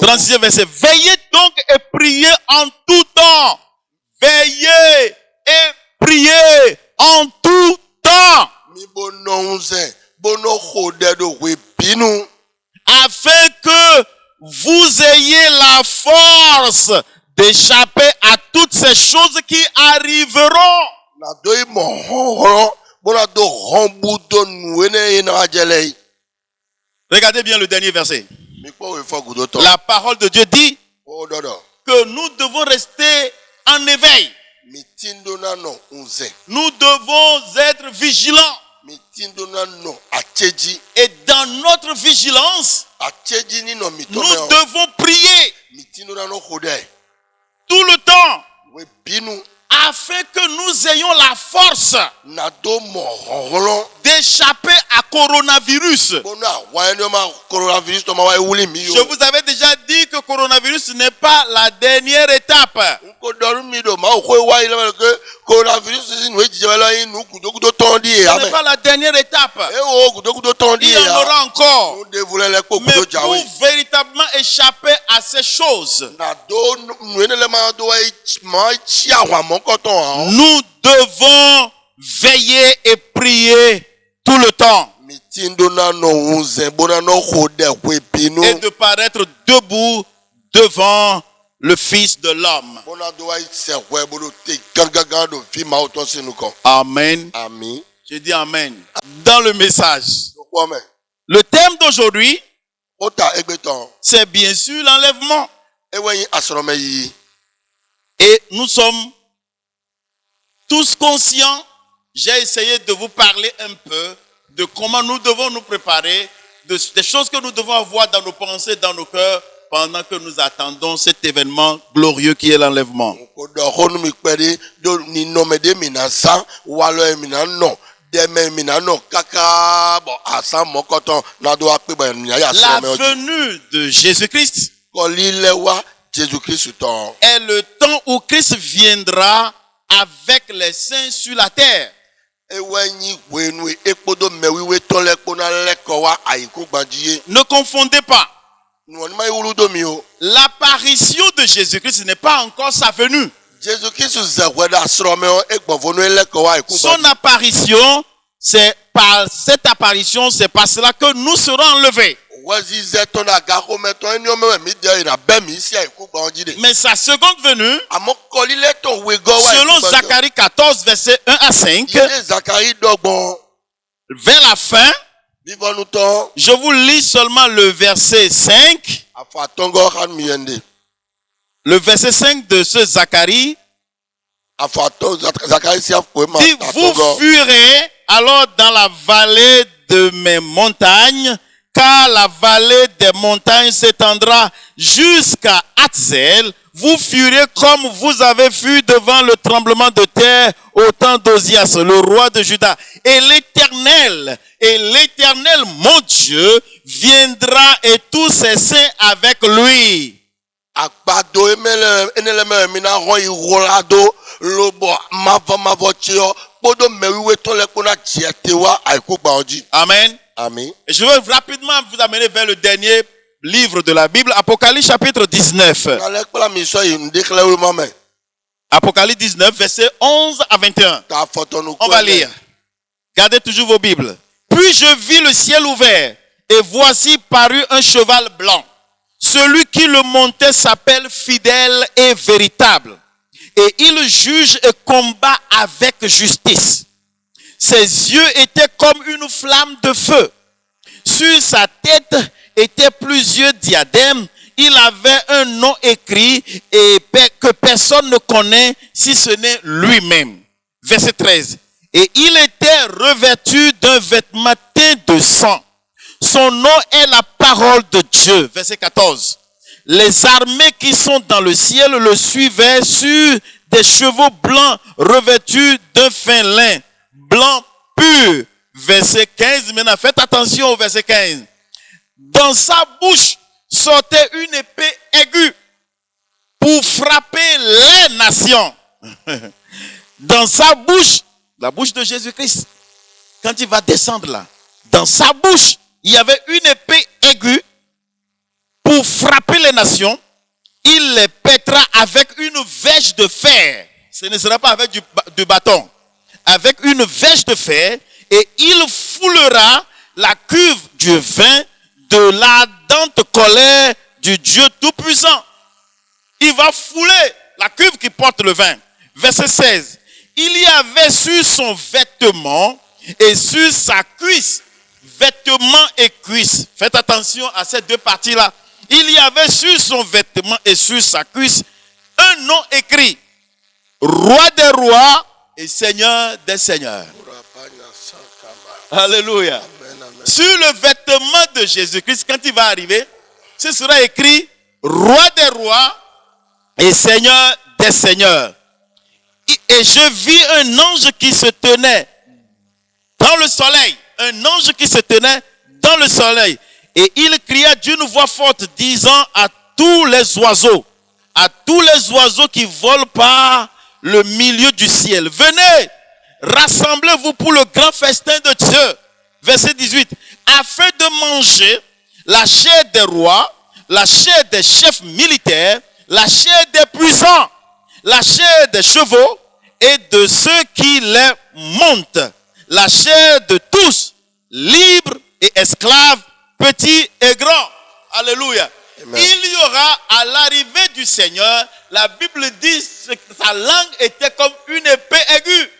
36e verset. Veillez donc et priez en tout temps. Veillez et priez en tout temps. Afin que vous ayez la force d'échapper à toutes ces choses qui arriveront. Regardez bien le dernier verset. La parole de Dieu dit que nous devons rester en éveil. Nous devons être vigilants. Et dans notre vigilance, nous devons prier tout le temps afin que nous ayons la force d'échapper à coronavirus. Je vous avais déjà dit que coronavirus n'est pas la dernière étape. Ce n'est pas la dernière étape. Il y en aura encore. Mais pour véritablement échapper à ces choses, nous devons veiller et prier tout le temps. Et de paraître debout devant le Fils de l'homme. Amen. Amen. Je dis Amen. Dans le message, le thème d'aujourd'hui, c'est bien sûr l'enlèvement. Et nous sommes tous conscients. J'ai essayé de vous parler un peu de comment nous devons nous préparer, des choses que nous devons avoir dans nos pensées, dans nos cœurs, pendant que nous attendons cet événement glorieux qui est l'enlèvement. La venue de Jésus-Christ est le temps où Christ viendra avec les saints sur la terre. Ne confondez pas. L'apparition de Jésus-Christ n'est pas encore sa venue. Son apparition, c'est par cette apparition, c'est par cela que nous serons enlevés. Mais sa seconde venue, selon Zacharie 14, versets 1 à 5, vers la fin, je vous lis seulement le verset 5. Le verset 5 de ce Zacharie dit, vous fuirez alors dans la vallée de mes montagnes, car la vallée des montagnes s'étendra jusqu'à Hatzel. Vous fuirez comme vous avez fui devant le tremblement de terre au temps d'Osias, le roi de Juda. Et l'Éternel, mon Dieu, viendra et tous ses saints avec lui. Amen. Amen. Et je veux rapidement vous amener vers le dernier livre de la Bible, Apocalypse chapitre 19. Apocalypse 19, versets 11 à 21. On va lire. Gardez toujours vos Bibles. Puis je vis le ciel ouvert, et voici parut un cheval blanc. Celui qui le montait s'appelle fidèle et véritable. Et il juge et combat avec justice. Ses yeux étaient comme une flamme de feu. Sur sa tête étaient plusieurs diadèmes. Il avait un nom écrit et que personne ne connaît si ce n'est lui-même. Verset 13. Et il était revêtu d'un vêtement teint de sang. Son nom est la parole de Dieu. Verset 14. Les armées qui sont dans le ciel le suivaient sur des chevaux blancs revêtus d'un fin lin blanc pur. Verset 15. Maintenant, faites attention au verset 15. Dans sa bouche sortait une épée aiguë pour frapper les nations. Dans sa bouche, la bouche de Jésus-Christ, quand il va descendre là, dans sa bouche, il y avait une épée aiguë pour frapper les nations. Il les pètera avec une verge de fer. Ce ne sera pas avec du bâton. Avec une verge de fer. Et il foulera la cuve du vin de l'ardente colère du Dieu Tout-Puissant. Il va fouler la cuve qui porte le vin. Verset 16. Il y avait sur son vêtement et sur sa cuisse, vêtement et cuisse. Faites attention à ces deux parties-là. Il y avait sur son vêtement et sur sa cuisse un nom écrit. Roi des rois et Seigneur des seigneurs. Alléluia. Amen, amen. Sur le vêtement de Jésus-Christ, quand il va arriver, ce sera écrit Roi des rois et Seigneur des seigneurs. Et je vis un ange qui se tenait dans le soleil. Un ange qui se tenait dans le soleil. Et il cria d'une voix forte, disant à tous les oiseaux qui volent par le milieu du ciel, venez, rassemblez-vous pour le grand festin de Dieu. Verset 18. Afin de manger la chair des rois, la chair des chefs militaires, la chair des puissants, la chair des chevaux et de ceux qui les montent, la chair de tous, libres et esclaves, petits et grands. Alléluia. Amen. Il y aura à l'arrivée du Seigneur, la Bible dit que sa langue était comme une épée aiguë.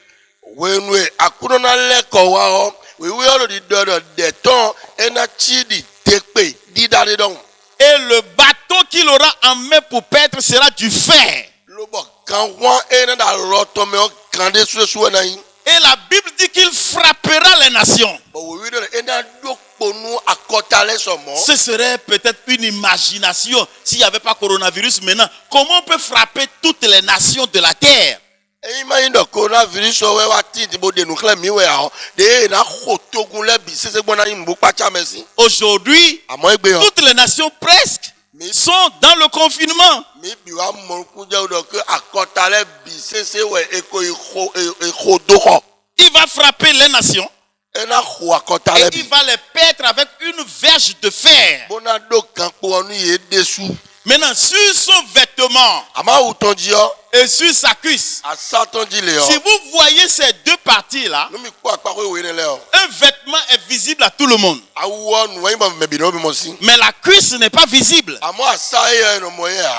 Wenwe akunona leko wa o we olo di dodo de ton ena chi di tekpe di dare don. Et le bâton qu'il aura en main pour paître sera du fer. Lobo kan wa ena da roto me o kande su na yin. Et la Bible dit qu'il frappera les nations. Bo we do ena do ponu akotale somo. Ce serait peut-être une imagination s'il n'y avait pas coronavirus maintenant. Comment on peut frapper toutes les nations de la terre? E ima ndo coronavirus o we wa ti bo de nukle mi we a de na khotogun le bi sese gbona yin bu pa cha mesi. Aujourd'hui, Amo egbe o. toutes les nations presque sont dans le confinement. Mi bi wa mo ku je do ke akotale bi sese we eko ikho do ko. Il va frapper les nations Ena khu akotale et bi. il va les paître avec une verge de fer. Bona do kan po onu ye desu. Maintenant, sur son vêtement Ama uton ji o. et sur sa cuisse, Asaton ji le o. si vous voyez ces deux parties-là, No mi ku apako we le o. un vêtement est visible à tout le monde. Awo nu wa imba me bi no bi mo si. Mais la cuisse n'est pas visible. Amo asa ye no mo ye a.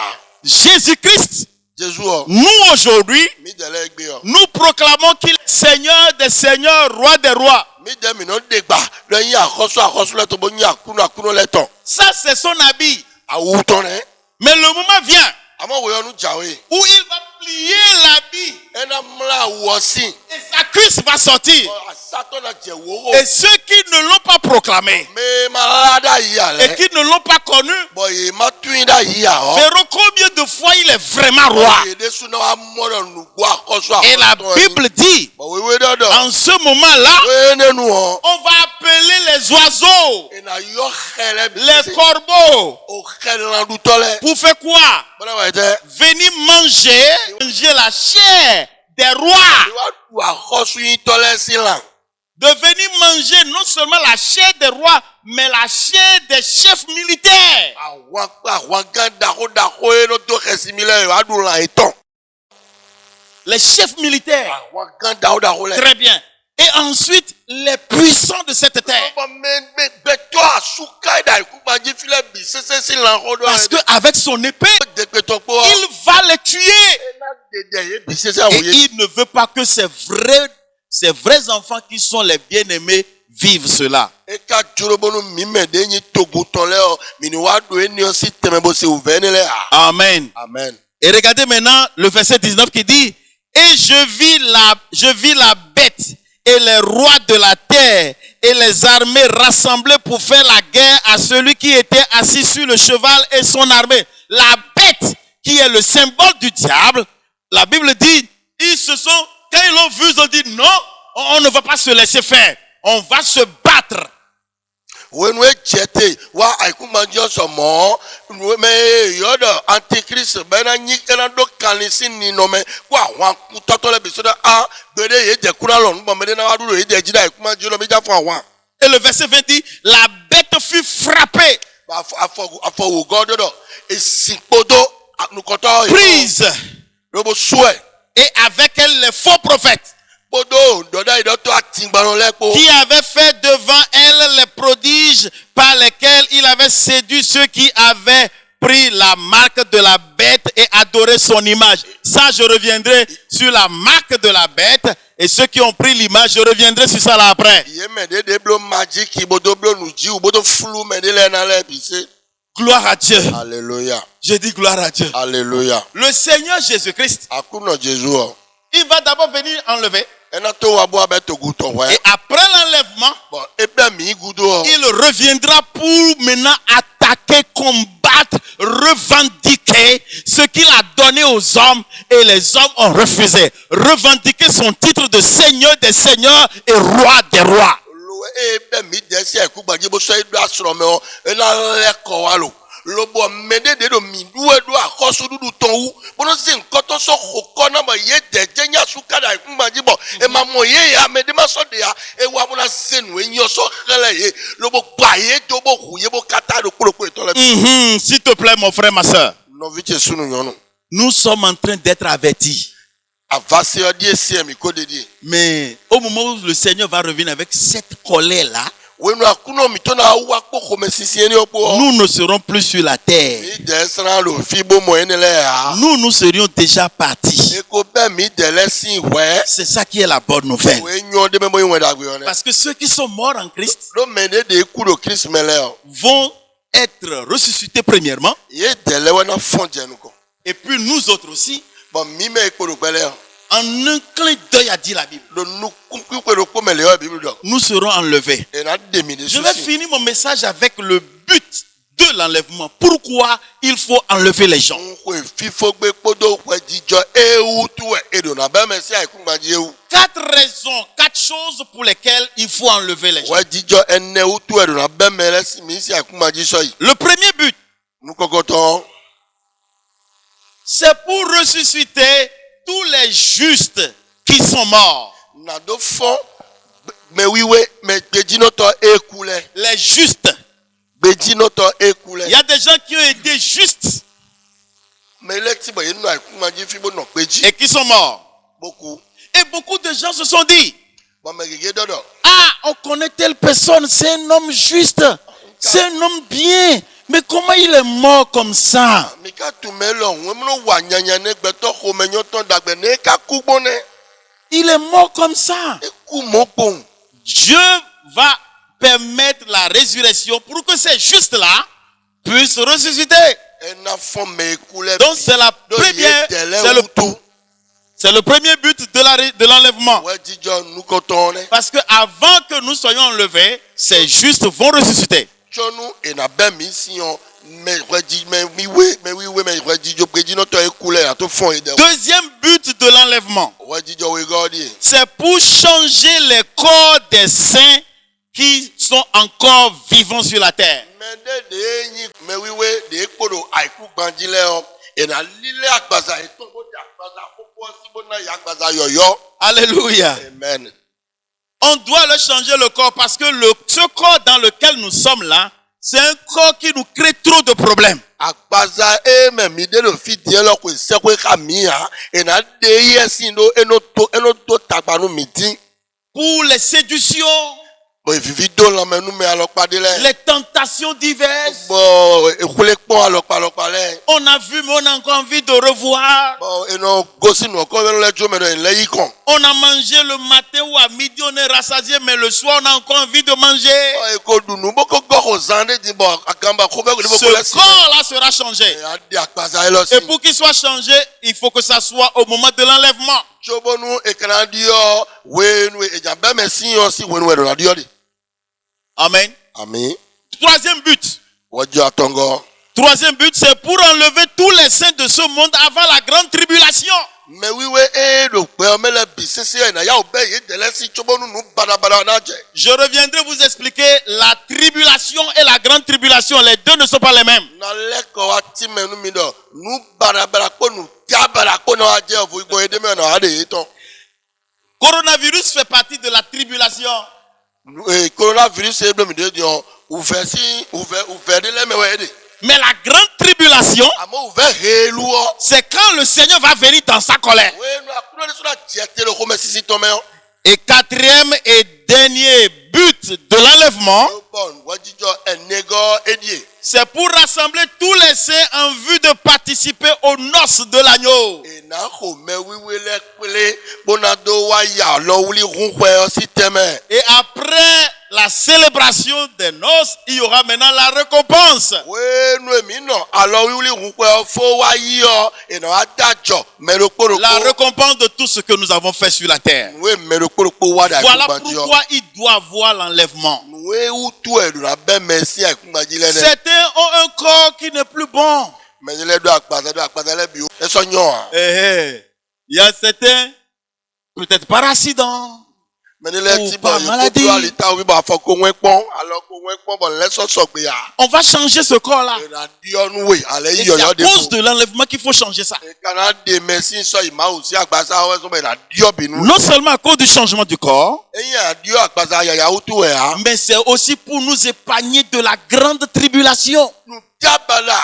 Jésus-Christ, Jesu o. nous aujourd'hui, Mi de le egbe o. nous proclamons qu'il est Seigneur des seigneurs, Roi des rois. Mi de mi no de gba le yin akoso le to bo yin akuno le ton. Ça, c'est son habit. Awu ton ne. Mais le moment vient Amo we onu jawe. où il va plier l'habit Ena mla wo si. et sa cuisse va sortir. Asaton na je wo. Et ceux qui ne l'ont pas proclamé Me malada yi et ale. qui ne l'ont pas connu Boy ma tuinda yi a o. verront combien de fois il est vraiment roi. De su na wa mo nu gbo akoso Et la Bible dit, Bo we dodo. en ce moment-là, We nenu o. on va appeler les oiseaux, Ena yo khele bi. les corbeaux. O khele lan du tole. Pour faire quoi? Bona wa je. Venir manger la chair des rois. Wa du akoso yin tole si lan. De venir manger non seulement la chair des rois, mais la chair des chefs militaires. Àwọn gan dako eno to kesimile wa du lan eton. Les chefs militaires. Àwọn gan dako le. Très bien. Et ensuite, les puissants de cette terre. Ba men be to asuka da iku ba ji file bi sese si lan ko do. Parce qu'avec son épée, de pe to po. il va les tuer. Ena de ye bi sese Et awoye. il ne veut pas que ces vrais enfants qui sont les bien-aimés vivent cela. E ka jorobonu mi me de yin togun ton le o. Mi ni wa do eni o si teme bo se ouvene le. Amen. Amen. Et regardez maintenant le verset 19 qui dit, et je vis la bête et les rois de la terre et les armées rassemblées pour faire la guerre à celui qui était assis sur le cheval et son armée. La bête qui est le symbole du diable, la Bible dit, ils se sont, quand ils l'ont vu, ils ont dit non, on ne va pas se laisser faire. On va se battre. When we jete wa aiku manjo so mo me yodo antichrist bena nyikena do kanisi ni no me kwa wan ku totole bi so da a gbede ye je kura lo nbo me de na wa duro ye je jida aiku manjo lo mi ja fun awan. Et le verset 20 dit, la bête fut frappée, Afọ God do esipodo anukoto prise, robo sue et avec elle les faux prophètes podo doda idoto atingbaron lepo qui avaient fait devant elle les prodiges par lesquels il avait séduit ceux qui avaient pris la marque de la bête et adoré son image. Ça, je reviendrai sur la marque de la bête et ceux qui ont pris l'image, je reviendrai sur ça là après. ye me de blo magic bodo blo nuji bodo flu me de le na le bi se. Gloire à Dieu. Alléluia. Je dis gloire à Dieu. Alléluia. Le Seigneur Jésus-Christ, Akuno Jésus. il va d'abord venir enlever. Ena to wa bo abeto guto wa. Et après l'enlèvement, Bon, ebe mi gudo. il reviendra pour maintenant attaquer, combattre, revendiquer ce qu'il a donné aux hommes et les hommes ont refusé. Revendiquer son titre de Seigneur des seigneurs et Roi des rois. Lo ebe mi desi eku gbaje bo so edu asro me o. Ena le ko wa lo. Lo bo mede de do mi du edu akoso dudu ton wu. Bono se nkan to so koko na mo ye deje nya suka da eku gbaje bo. E ma mo ye ya mede ma so de ya. E wa bona senu enyo so hele ye. Lo bo gba ye do bo hu ye bo kata do kuro to le. S'il te plaît, mon frère, ma soeur. No viche sunu nyonu. Nous sommes en train d'être avertis. Avase odi esi mi ko dedi. Mais au moment où le Seigneur va revenir avec cette colère-là, wenu akuno mitona wa kpoko mesisieni opo nous ne serons plus sur la terre. mi desra lo fibo mo enele ya Nous serions déjà partis. eko be mi delesin we C'est ça qui est la bonne nouvelle. we nyo de memo yin dagbe one Parce que ceux qui sont morts en Christ lo mene de ku do Christ mele o vont être ressuscités premièrement. ye dele we na fonje nuko Et puis nous autres aussi, bon mi me ko do gbele o en un clin d'œil, a dit la Bible, lo nu ku ko do ko mele o bible do nous serons enlevés. e na demi de Je vais finir mon message avec le but de l'enlèvement. Pourquoi il faut enlever les gens? ko fifo gbe podo ko jijo ewu tu e do na be me si aiku gbaji ewu 4 raisons, 4 choses pour lesquelles il faut enlever les gens. we jijo ene u tu e do na be me le si mi si aiku gbaji so yi Le premier but, nu kokoto c'est pour ressusciter tous les justes qui sont morts. na do fo me wiwe me gbejinoto ekule Les justes. gbejinoto ekule Il y a des gens qui ont été justes me le ti bo inu aiku gbaji fibo no gbeji et qui sont morts. boku Et beaucoup de gens se sont dit, bo me gege dodo ah, on connaît telle personne, c'est un homme juste, c'est un homme bien. Mais comment il est mort comme ça? mi ka tu me lo won mo wa nyanya ne gbeto ko me nyoton dagbe ne ka ku gbone Il est mort comme ça. eku mo gbon Dieu va permettre la résurrection pour que ces justes-là puissent ressusciter. ena fo me ekule Donc c'est la première, c'est le premier but de l'enlèvement. we jijo nu koton ne Parce que avant que nous soyons enlevés, ces justes vont ressusciter. chonu ena be mi si on me reji me wiwe me reji jo gbejinoto ekule ato fon ide Deuxième but de l'enlèvement, we jijo we godi c'est pour changer les corps des saints qui sont encore vivants sur la terre. mende de yin me wiwe de ekpodo aiku gbanjile o ena lile agbaza eto bo de agbaza popo si bo na ya agbaza yoyo Alléluia. amen On doit leur changer le corps parce que ce corps dans lequel nous sommes là, c'est un corps qui nous crée trop de problèmes. agbaza e me mi de lo fi die lo ko se ko ka mi ha ena de yesin do eno to tagbanu mi tin Pour les séductions, bo vivi do la menu me alopade le les tentations diverses. bo ekule pon alopalopa le On a vu, mais on a encore envie de revoir. bo eno gosi no ko le jo me le yikon On a mangé le matin ou à midi, on est rassasié, mais le soir, on a encore envie de manger. eko dunu bo ko go zande di bo agamba ko be ko le Ce corps-là sera changé. a di agbaza e lo si Et pour qu'il soit changé, il faut que ça soit au moment de l'enlèvement. chobonu ekana dio wenu ejambe me si yo si wenu e do na dio di Amen. ami Troisième but. wojo atongo Troisième but, c'est pour enlever tous les saints de ce monde avant la grande tribulation. me wiwe e do pe o mele bisisi e na ya obe ye dele si chobonu nu badabada na je Je reviendrai vous expliquer la tribulation et la grande tribulation. Les deux ne sont pas les mêmes. na leko wa ti menu mi do nu badabada ko nu tabara ko na je ofu igbo ede me na ade yiton Coronavirus fait partie de la tribulation. coronavirus e mi de dio uve de le me we de Mais la grande tribulation, amo uve helu o c'est quand le Seigneur va venir dans sa colère. we nu akuno de so na jete le ko me sisi to me o Et quatrième et dernier but de l'enlèvement, bon wajijo enego edie c'est pour rassembler tous les saints en vue de participer aux noces de l'agneau. e na ko me wiwe le pele bona do wa ya lo wuli runwe o si teme Et après la célébration des noces, il y aura maintenant la récompense. we nu mi no alo wuli runwe o fo wa yi o e na adajo me ro poro La récompense de tout ce que nous avons fait sur la terre. we me ro poro wa da Voilà kunbaji o pourquoi il doit avoir l'enlèvement. we utu e do na be me si akunbaji le ne Certains ont un corps qui n'est plus bon. me le do akpaza le bi o e so nyon a Il y a certains, peut-être par accident, me le Ou ti par bo maladie. yo alita wi ba fo ko wen pon alo ko wen pon bo le so gbe ya on va changer ce corps-là. e na di onu we ale Et yi c'est yo à yo de cause de l'enlèvement qu'il faut changer ça. e kana de me si so ima o si agbaza o so be na di obinu Non seulement à cause du changement du corps, eyin adio agbaza ya utu e ha mais c'est aussi pour nous épargner de la grande tribulation. nu diabala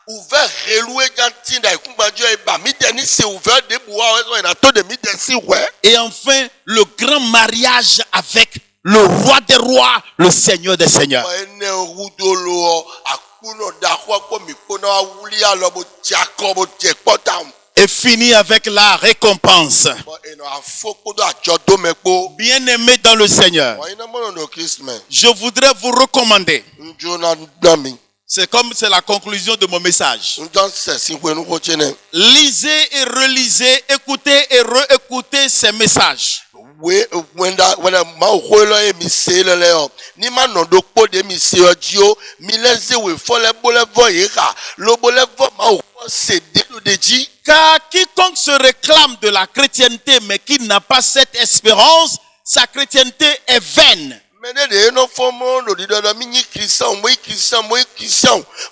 uve relue jantinda ikunbajo e ba mi de ni se uve de buwa o so na to de mi de si we Et enfin, le grand mariage avec le roi des rois, le Seigneur des seigneurs. ene rudolo akuno dakwa ko mi kona wuli alo bo jako bo je potam Et finit avec la récompense. bo eno afoko do ajodo mepo Bien-aimés dans le Seigneur, bo ina mono do Christmas je voudrais vous recommander, njona dami c'est comme c'est la conclusion de mon message. ndan se sinwe nu ko chene Lisez et relisez, écoutez et réécoutez ces messages. we wenda ma okholo e mi se lele o ni ma no do po de mi se ojo mi leze we fole bole vo yika lo bole vo ma o se de lo deji Car quiconque se réclame de la chrétienté mais qui n'a pas cette espérance, sa chrétienté est vaine. mene de no fomo lo di do mi ni Christian mo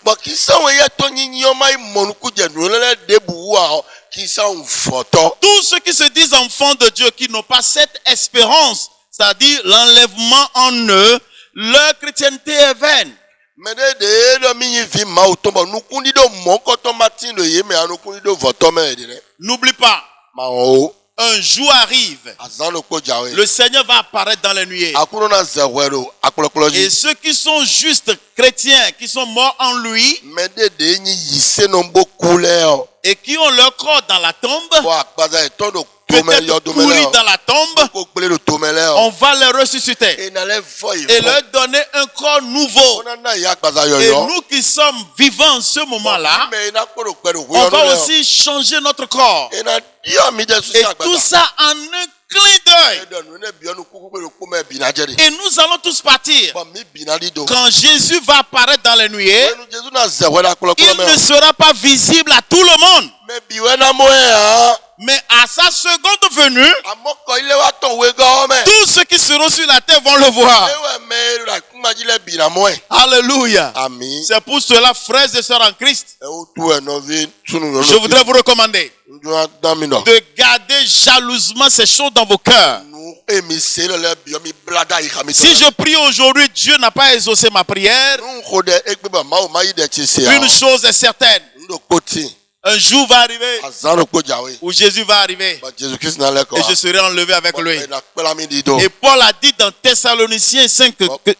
ba Christian we ya to ni o mai monu ku je no lele de buwa Christian photo Tous ceux qui se disent enfants de Dieu, qui n'ont pas cette espérance, c'est-à-dire l'enlèvement en eux, leur chrétienté est vaine. mene de do mi ni vi ma o to ba nu ku ni do mo ko to matin do ye me anu ku ni do photo me de N'oublie pas, ma o un jour arrive, azan ko jawe le Seigneur va apparaître dans les nuées. akurona zawero Et akolokoloji ceux qui sont justes chrétiens, qui sont morts en lui, mede de ni yise no mbo kule o et qui ont leur corps dans la tombe, bo akpaza e to do tomele yo peut-être domele pourris dans la tombe, ko gbele do tomele o on va les ressusciter e na le vo et leur donner un corps nouveau. ona na ya akpaza yo Et yo nous qui sommes vivants en ce moment-là, me na ko do gbele on va aussi changer notre corps. e na dio mi de su Et sa tout akpaza ça en un clin d'œil. e do no ne bi onu kuku pe ko me bi na jeri Et nous allons tous partir. bo mi bi na lido Quand Jésus va apparaître dans les nuées, enu jesu na zawero akolokolo il me ne sera pas visible à tout le monde. me bi we na mo e ha Mais à sa seconde venue, amoko ile wa ton we go me tous ceux qui seront sur la terre vont le voir. e we me ra kuma jile bi na mo e Alléluia. ami C'est pour cela, frères et sœurs en Christ, e o tu e no vi tunu no je voudrais vous recommander njona dami no de garder jalousement ces choses dans vos cœurs. nu e mi se le bi o mi blada yi kami Si je prie aujourd'hui, Dieu n'a pas exaucé ma prière. nu ko de egbe ba ma o ma yi de ti se Une chose est certaine, ndo koti un jour va arriver azan ko jawe où Jésus va arriver ba Jésus Christ na le ko et je serai enlevé avec lui. na pela mi di do Et Paul a dit dans Thessaloniciens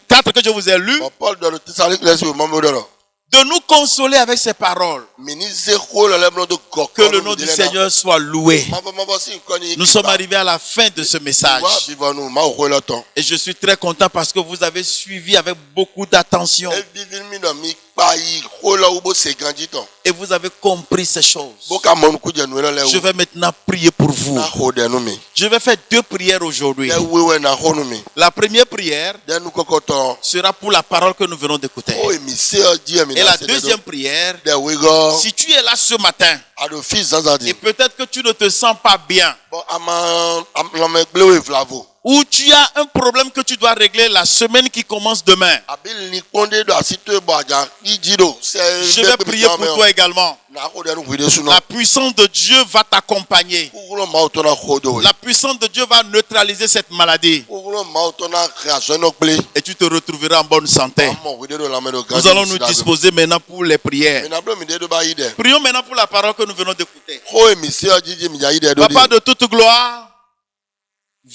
4 que je vous ai lu, Paul de le tisalik les sur mambo do de nous consoler avec ces paroles. ministre ko le le do ko Que le nom du Seigneur soit loué. Nous sommes arrivés à la fin de ce message. vivons nous ma o le temps Et je suis très content parce que vous avez suivi avec beaucoup d'attention. e vivin mi no mi pa yi ko le u bo se ganji ton Et vous avez compris ces choses. bo ka mon ku je nu le Je vais maintenant prier pour vous. na ho de nu mi Je vais faire deux prières aujourd'hui. de wewe na ho nu mi La première prière de nu koko ton sera pour la parole que nous venons d'écouter. o mi se di mi Et na la se deuxième prière, de we go si tu es là ce matin ado fi zanzadi et peut-être que tu ne te sens pas bien, bon ama me gbewe flavo ou tu as un problème que tu dois régler la semaine qui commence demain, abil ni konde do asito bo aja ijiro se je vais prier pour toi également. na ko de nu kwide su no La puissance de Dieu va t'accompagner. kukulo ma o to na ho do La puissance de Dieu va neutraliser cette maladie kukulo ma o to na razo no ple et tu te retrouveras en bonne santé. amo kwide do la me do Nous allons nous disposer maintenant pour les prières. na blo mi de do ba yi de Prions maintenant pour la parole que nous venons d'écouter. ho mi se jiji mi ja yi de do Papa de toute gloire,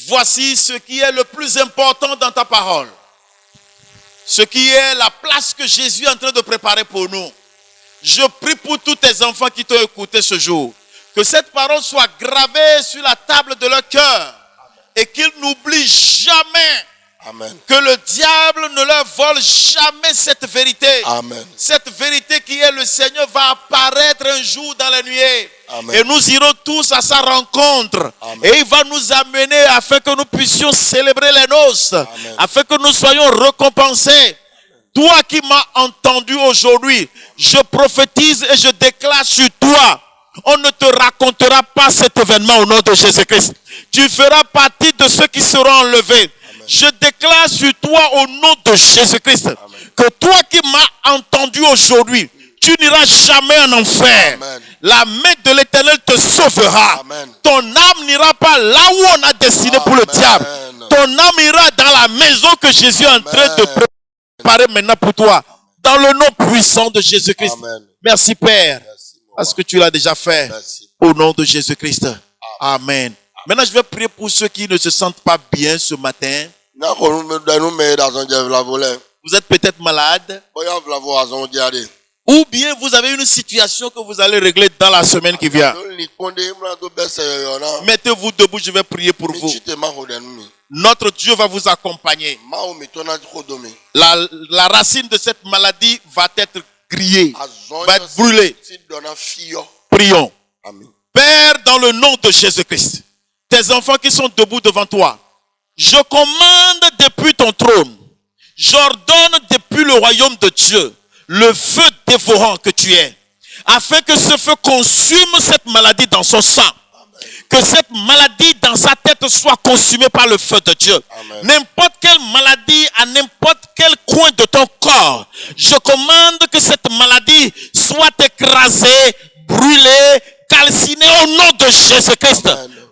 voici ce qui est le plus important dans ta parole. Ce qui est la place que Jésus est en train de préparer pour nous. Je prie pour tous tes enfants qui t'ont écouté ce jour. Que cette parole soit gravée sur la table de leur cœur. Et qu'ils n'oublient jamais amen que le diable ne leur vole jamais cette vérité. amen Cette vérité qui est le Seigneur va apparaître un jour dans la nuée. Amen. Et nous irons tous à sa rencontre. Amen. Et il va nous amener afin que nous puissions célébrer les noces. Amen. Afin que nous soyons récompensés. Toi qui m'as entendu aujourd'hui, je prophétise et je déclare sur toi. On ne te racontera pas cet événement au nom de Jésus-Christ. Tu feras partie de ceux qui seront enlevés. Amen. Je déclare sur toi au nom de Jésus-Christ que toi qui m'as entendu aujourd'hui, tu n'iras jamais en enfer. Amen. La main de l'Éternel te sauvera. Amen. Ton âme n'ira pas là où on a destiné pour le Amen. diable. Ton âme ira dans la maison que Jésus est en train de préparer maintenant pour toi. Dans le nom puissant de Jésus-Christ. Amen. Merci Père. Merci, mon Parce que tu l'as déjà fait. Merci. Au nom de Jésus-Christ. Amen. Maintenant, je vais prier pour ceux qui ne se sentent pas bien ce matin. Na ko nu da nu me da son je vlavole. Vous êtes peut-être malade. Boya vlavo azon diade. Ou bien vous avez une situation que vous allez régler dans la semaine qui vient. Ni konde mra do bese yo na. Mettez-vous debout, je vais prier pour vous. Chite ma ho den mi. Notre Dieu va vous accompagner. Ma o mi tona ko do mi. La racine de cette maladie va être grillée, Azon va être brûlée. Si dona fio. Prions. Amen. Père, dans le nom de Jésus-Christ, tes enfants qui sont debout devant toi, je commande depuis ton trône, j'ordonne depuis le royaume de Dieu, le feu dévorant que tu es, afin que ce feu consume cette maladie dans son sang. Que cette maladie dans sa tête soit consumée par le feu de Dieu. N'importe quelle maladie à n'importe quel coin de ton corps, je commande que cette maladie soit écrasée, brûlée, calcinée au nom de Jésus-Christ.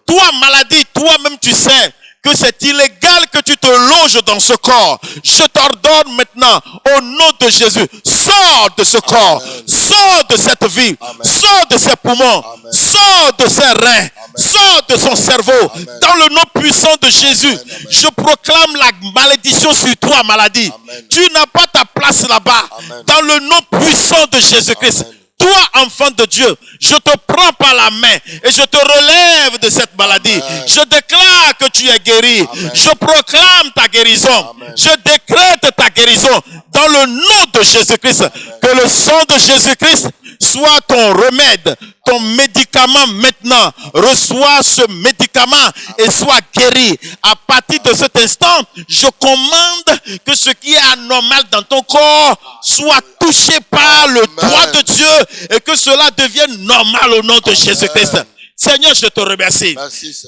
Toi, maladie, toi-même tu sais que c'est illégal que tu te loges dans ce corps. Je t'ordonne maintenant, au nom de Jésus, sors de ce corps, sors de cette vie, sors de ses poumons, sors de ses reins, sors de son cerveau. Dans le nom puissant de Jésus, je proclame la malédiction sur toi, maladie. Tu n'as pas ta place là-bas. Dans le nom puissant de Jésus-Christ. Toi, enfant de Dieu, je te prends par la main et je te relève de cette maladie. Je déclare que tu es guéri. Je proclame ta guérison. Je décrète ta guérison dans le nom de Jésus-Christ. Que le sang de Jésus-Christ soit ton remède, ton médicament maintenant. Reçois ce médicament et sois guéri. À partir de cet instant, je commande que ce qui est anormal dans ton corps soit touché par le doigt de Dieu et que cela devienne normal au nom de Jésus-Christ. Seigneur, je te remercie.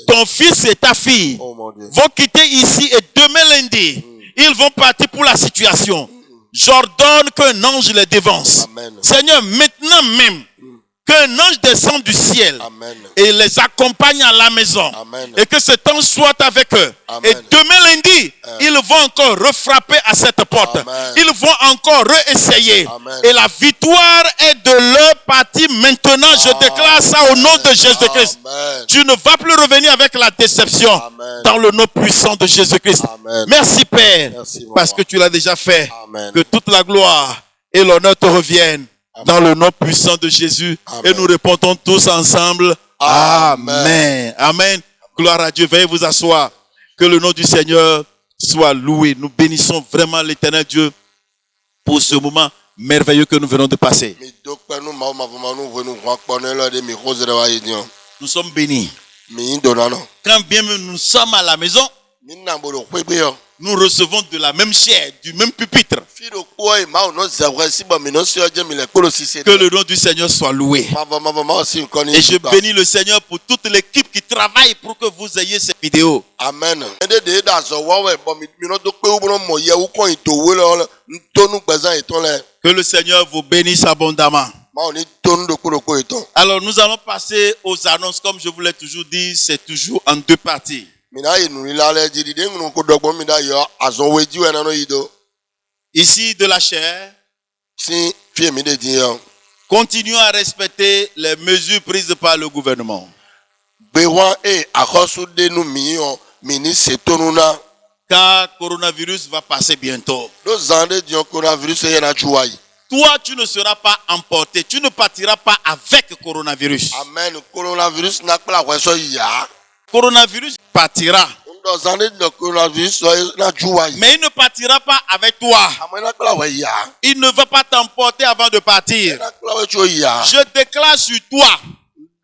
Ton fils et ta fille vont quitter ici et demain lundi, ils vont partir pour la situation. J'ordonne qu'un ange les dévance. Seigneur, maintenant même, qu'un ange descende du ciel et les accompagne à la maison. Et que cet ange soit avec eux. Et demain lundi, ils vont encore refrapper à cette porte. Ils vont encore réessayer. Et la victoire est de leur partie maintenant. Je déclare ça au nom de Jésus-Christ. Tu ne vas plus revenir avec la déception. Dans le nom puissant de Jésus-Christ. Merci Père. Parce que tu l'as déjà fait. Que toute la gloire et l'honneur te reviennent. Dans le nom puissant de Jésus. Et nous répondons tous ensemble. Amen. Amen. Gloire à Dieu. Veuillez vous asseoir. Que le nom du Seigneur soit loué. Nous bénissons vraiment l'Éternel Dieu pour ce moment merveilleux que nous venons de passer. Nous sommes bénis. Quand bien nous sommes à la maison, nous recevons de la même chair, du même pupitre. Que le nom du Seigneur soit loué. Et je bénis le Seigneur pour toute l'équipe qui travaille pour que vous ayez cette vidéo. Amen. Que le Seigneur vous bénisse abondamment. Alors nous allons passer aux annonces. Comme je vous l'ai toujours dit, c'est toujours en deux parties. Ici de la chair, continuons à respecter les mesures prises par le gouvernement. Car coronavirus va passer bientôt. Toi, tu ne seras pas emporté. Tu ne partiras pas avec coronavirus. Amen. Coronavirus partira. Mais il ne partira pas avec toi. Il ne va pas t'emporter avant de partir. Je déclare sur toi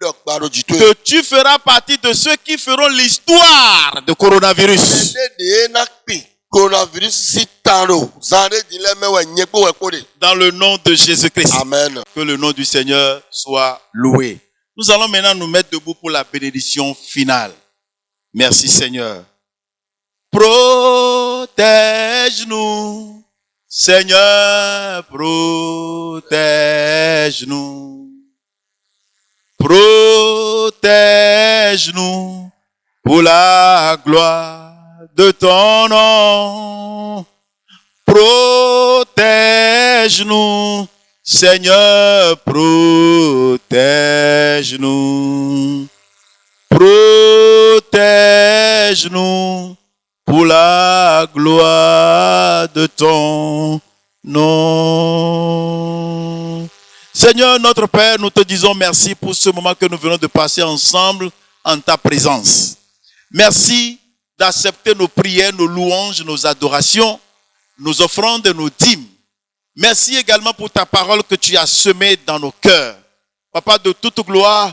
que tu feras partie de ceux qui feront l'histoire de coronavirus. Dans le nom de Jésus-Christ. Amen. Que le nom du Seigneur soit loué. Nous allons maintenant nous mettre debout pour la bénédiction finale. Merci Seigneur. Protège-nous, Seigneur, protège-nous. Protège-nous pour la gloire de ton nom. Protège-nous, Seigneur, protège-nous. Protège-nous pour la gloire de ton nom. Seigneur notre Père, nous te disons merci pour ce moment que nous venons de passer ensemble en ta présence. Merci d'accepter nos prières, nos louanges, nos adorations, nos offrandes et nos dîmes. Merci également pour ta parole que tu as semée dans nos cœurs. Papa, de toute gloire,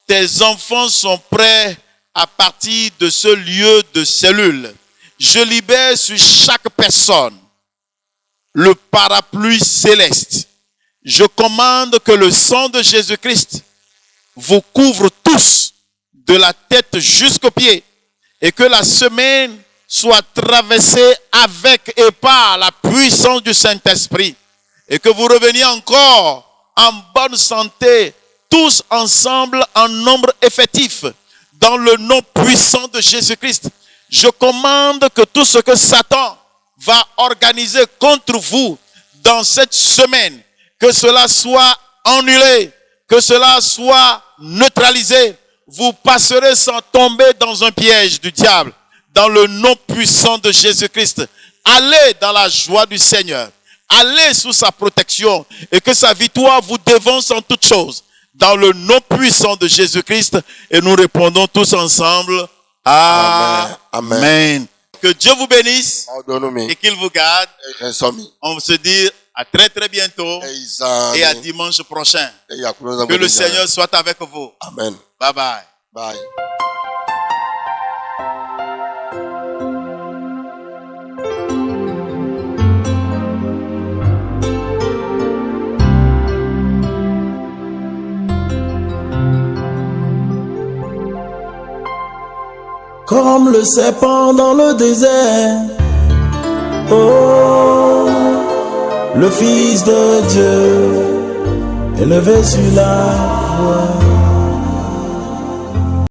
tes enfants sont prêts à partir de ce lieu de cellule. Je libère sur chaque personne le parapluie céleste. Je commande que le sang de Jésus-Christ vous couvre tous, de la tête jusqu'aux pieds, et que la semaine soit traversée avec et par la puissance du Saint-Esprit, et que vous reveniez encore en bonne santé, tous ensemble en nombre effectif, dans le nom puissant de Jésus-Christ. Je commande que tout ce que Satan va organiser contre vous dans cette semaine, que cela soit annulé, que cela soit neutralisé. Vous passerez sans tomber dans un piège du diable, dans le nom puissant de Jésus-Christ. Allez dans la joie du Seigneur. Allez sous sa protection et que sa victoire vous devance en toutes choses. Dans le nom puissant de Jésus-Christ. Et nous répondons tous ensemble. Amen. Amen. Que Dieu vous bénisse et qu'il vous garde. On se dit à très très bientôt et à dimanche prochain. Que le Seigneur soit avec vous. Amen. Bye bye. Bye. Comme le serpent dans le désert, oh, le Fils de Dieu, élevé sur la croix.